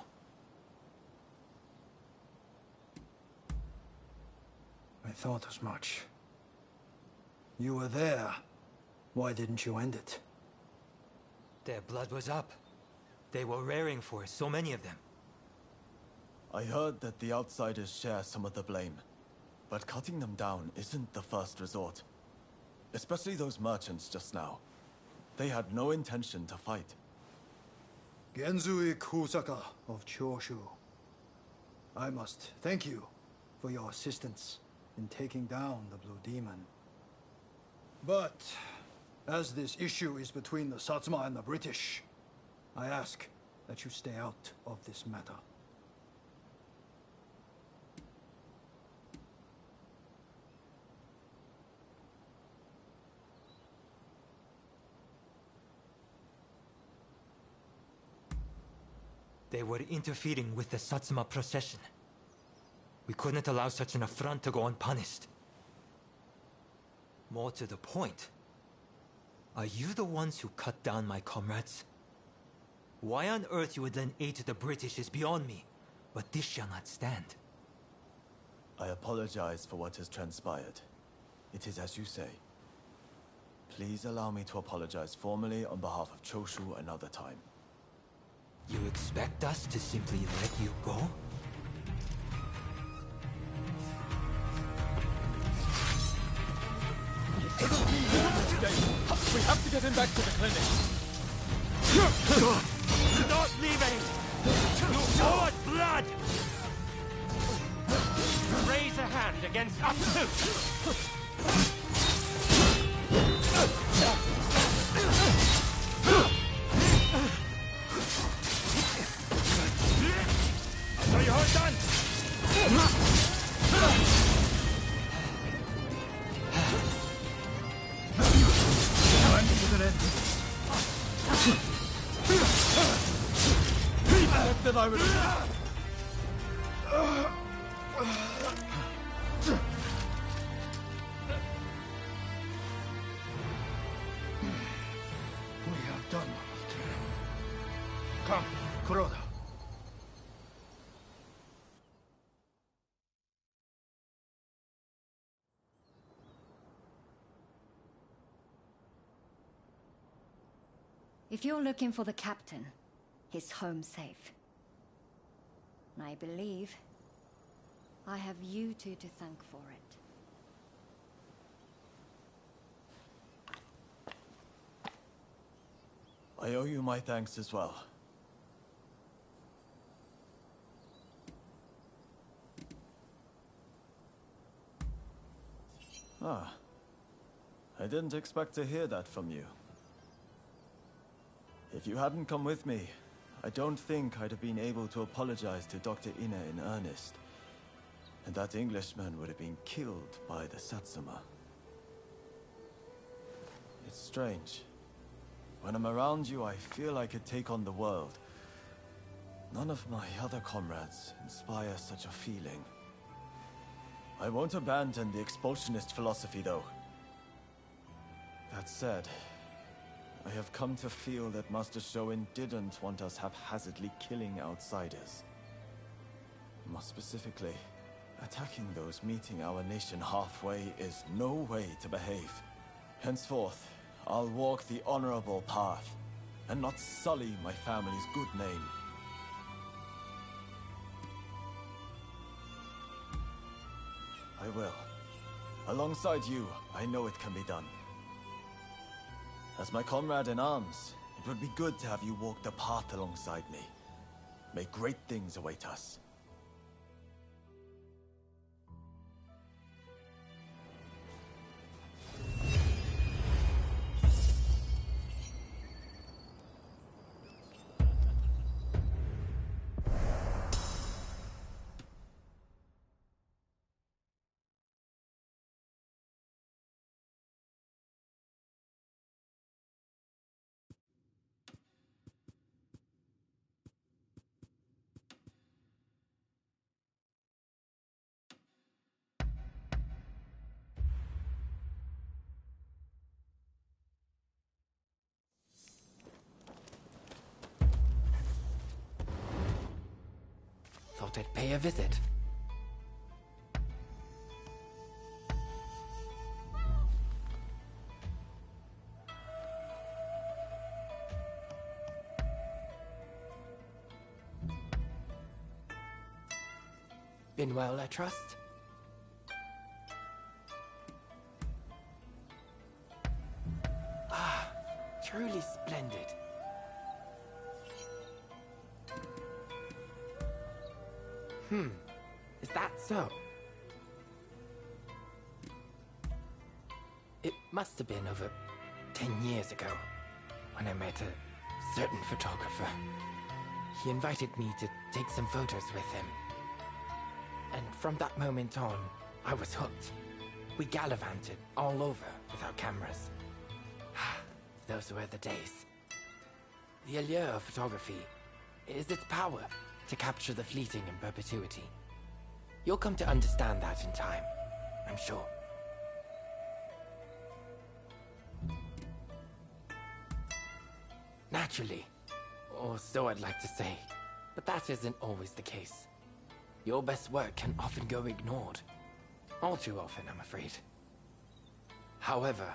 I thought as much. You were there. Why didn't you end it? Their blood was up. They were raring for it, so many of them. I heard that the outsiders share some of the blame, but cutting them down isn't the first resort. Especially those merchants just now. They had no intention to fight. Genzui Kusaka of Choshu. I must thank you for your assistance in taking down the Blue Demon. But, as this issue is between the Satsuma and the British, I ask that you stay out of this matter. They were interfering with the Satsuma procession. We couldn't allow such an affront to go unpunished. More to the point, are you the ones who cut down my comrades? Why on earth you would then aid the British is beyond me, but this shall not stand. I apologize for what has transpired. It is as you say. Please allow me to apologize formally on behalf of Choshu another time. You expect us to simply let you go? We have to get him back to the clinic. Do not leave him! You bought blood! Raise a hand against us two! I'll show you how it's done! Time to put an end to this. I thought that I would... We have done it. Come, Kuroda. If you're looking for the captain, he's home safe. And I believe I have you two to thank for it. I owe you my thanks as well. Ah. I didn't expect to hear that from you. If you hadn't come with me, I don't think I'd have been able to apologize to Dr. Ine in earnest. And that Englishman would have been killed by the Satsuma. It's strange. When I'm around you, I feel I could take on the world. None of my other comrades inspire such a feeling. I won't abandon the expulsionist philosophy, though. That said, I have come to feel that Master Shoin didn't want us haphazardly killing outsiders. More specifically, attacking those meeting our nation halfway is no way to behave. Henceforth, I'll walk the honorable path, and not sully my family's good name. I will. Alongside you, I know it can be done. As my comrade in arms, it would be good to have you walk the path alongside me. May great things await us. thought I'd pay a visit. Been well, I trust? Ah, truly splendid. Is that so? It must have been over 10 years ago when I met a certain photographer. He invited me to take some photos with him. And from that moment on, I was hooked. We gallivanted all over with our cameras. Those were the days. The allure of photography is its power to capture the fleeting in perpetuity. You'll come to understand that in time, I'm sure. Naturally, or so I'd like to say, but that isn't always the case. Your best work can often go ignored. All too often, I'm afraid. However,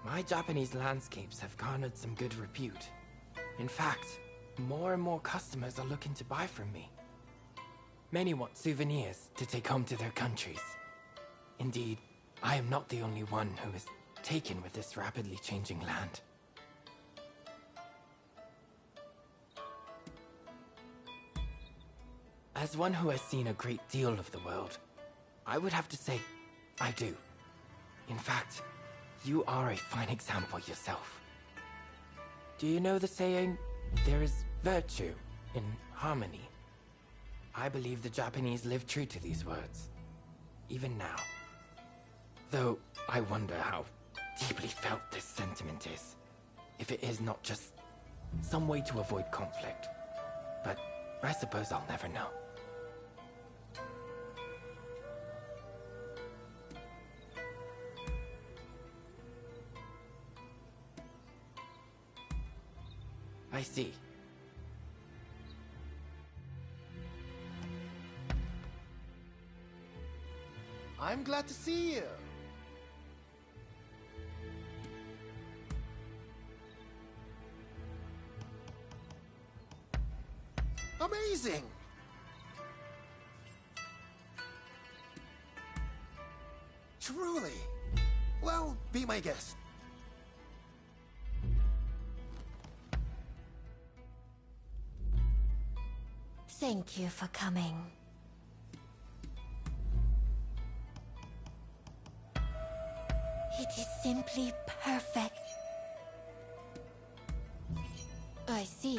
my Japanese landscapes have garnered some good repute. In fact, more and more customers are looking to buy from me. Many want souvenirs to take home to their countries. Indeed, I am not the only one who is taken with this rapidly changing land. As one who has seen a great deal of the world, I would have to say, I do. In fact, you are a fine example yourself. Do you know the saying, there is virtue in harmony? I believe the Japanese live true to these words, even now. Though, I wonder how deeply felt this sentiment is, if it is not just some way to avoid conflict. But I suppose I'll never know. I see. I'm glad to see you. Amazing! Truly. Well, be my guest. Thank you for coming. It is simply perfect. I see.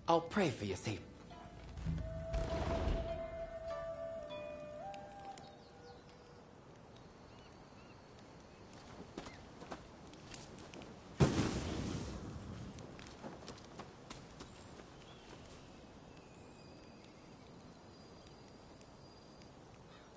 I'll pray for your safe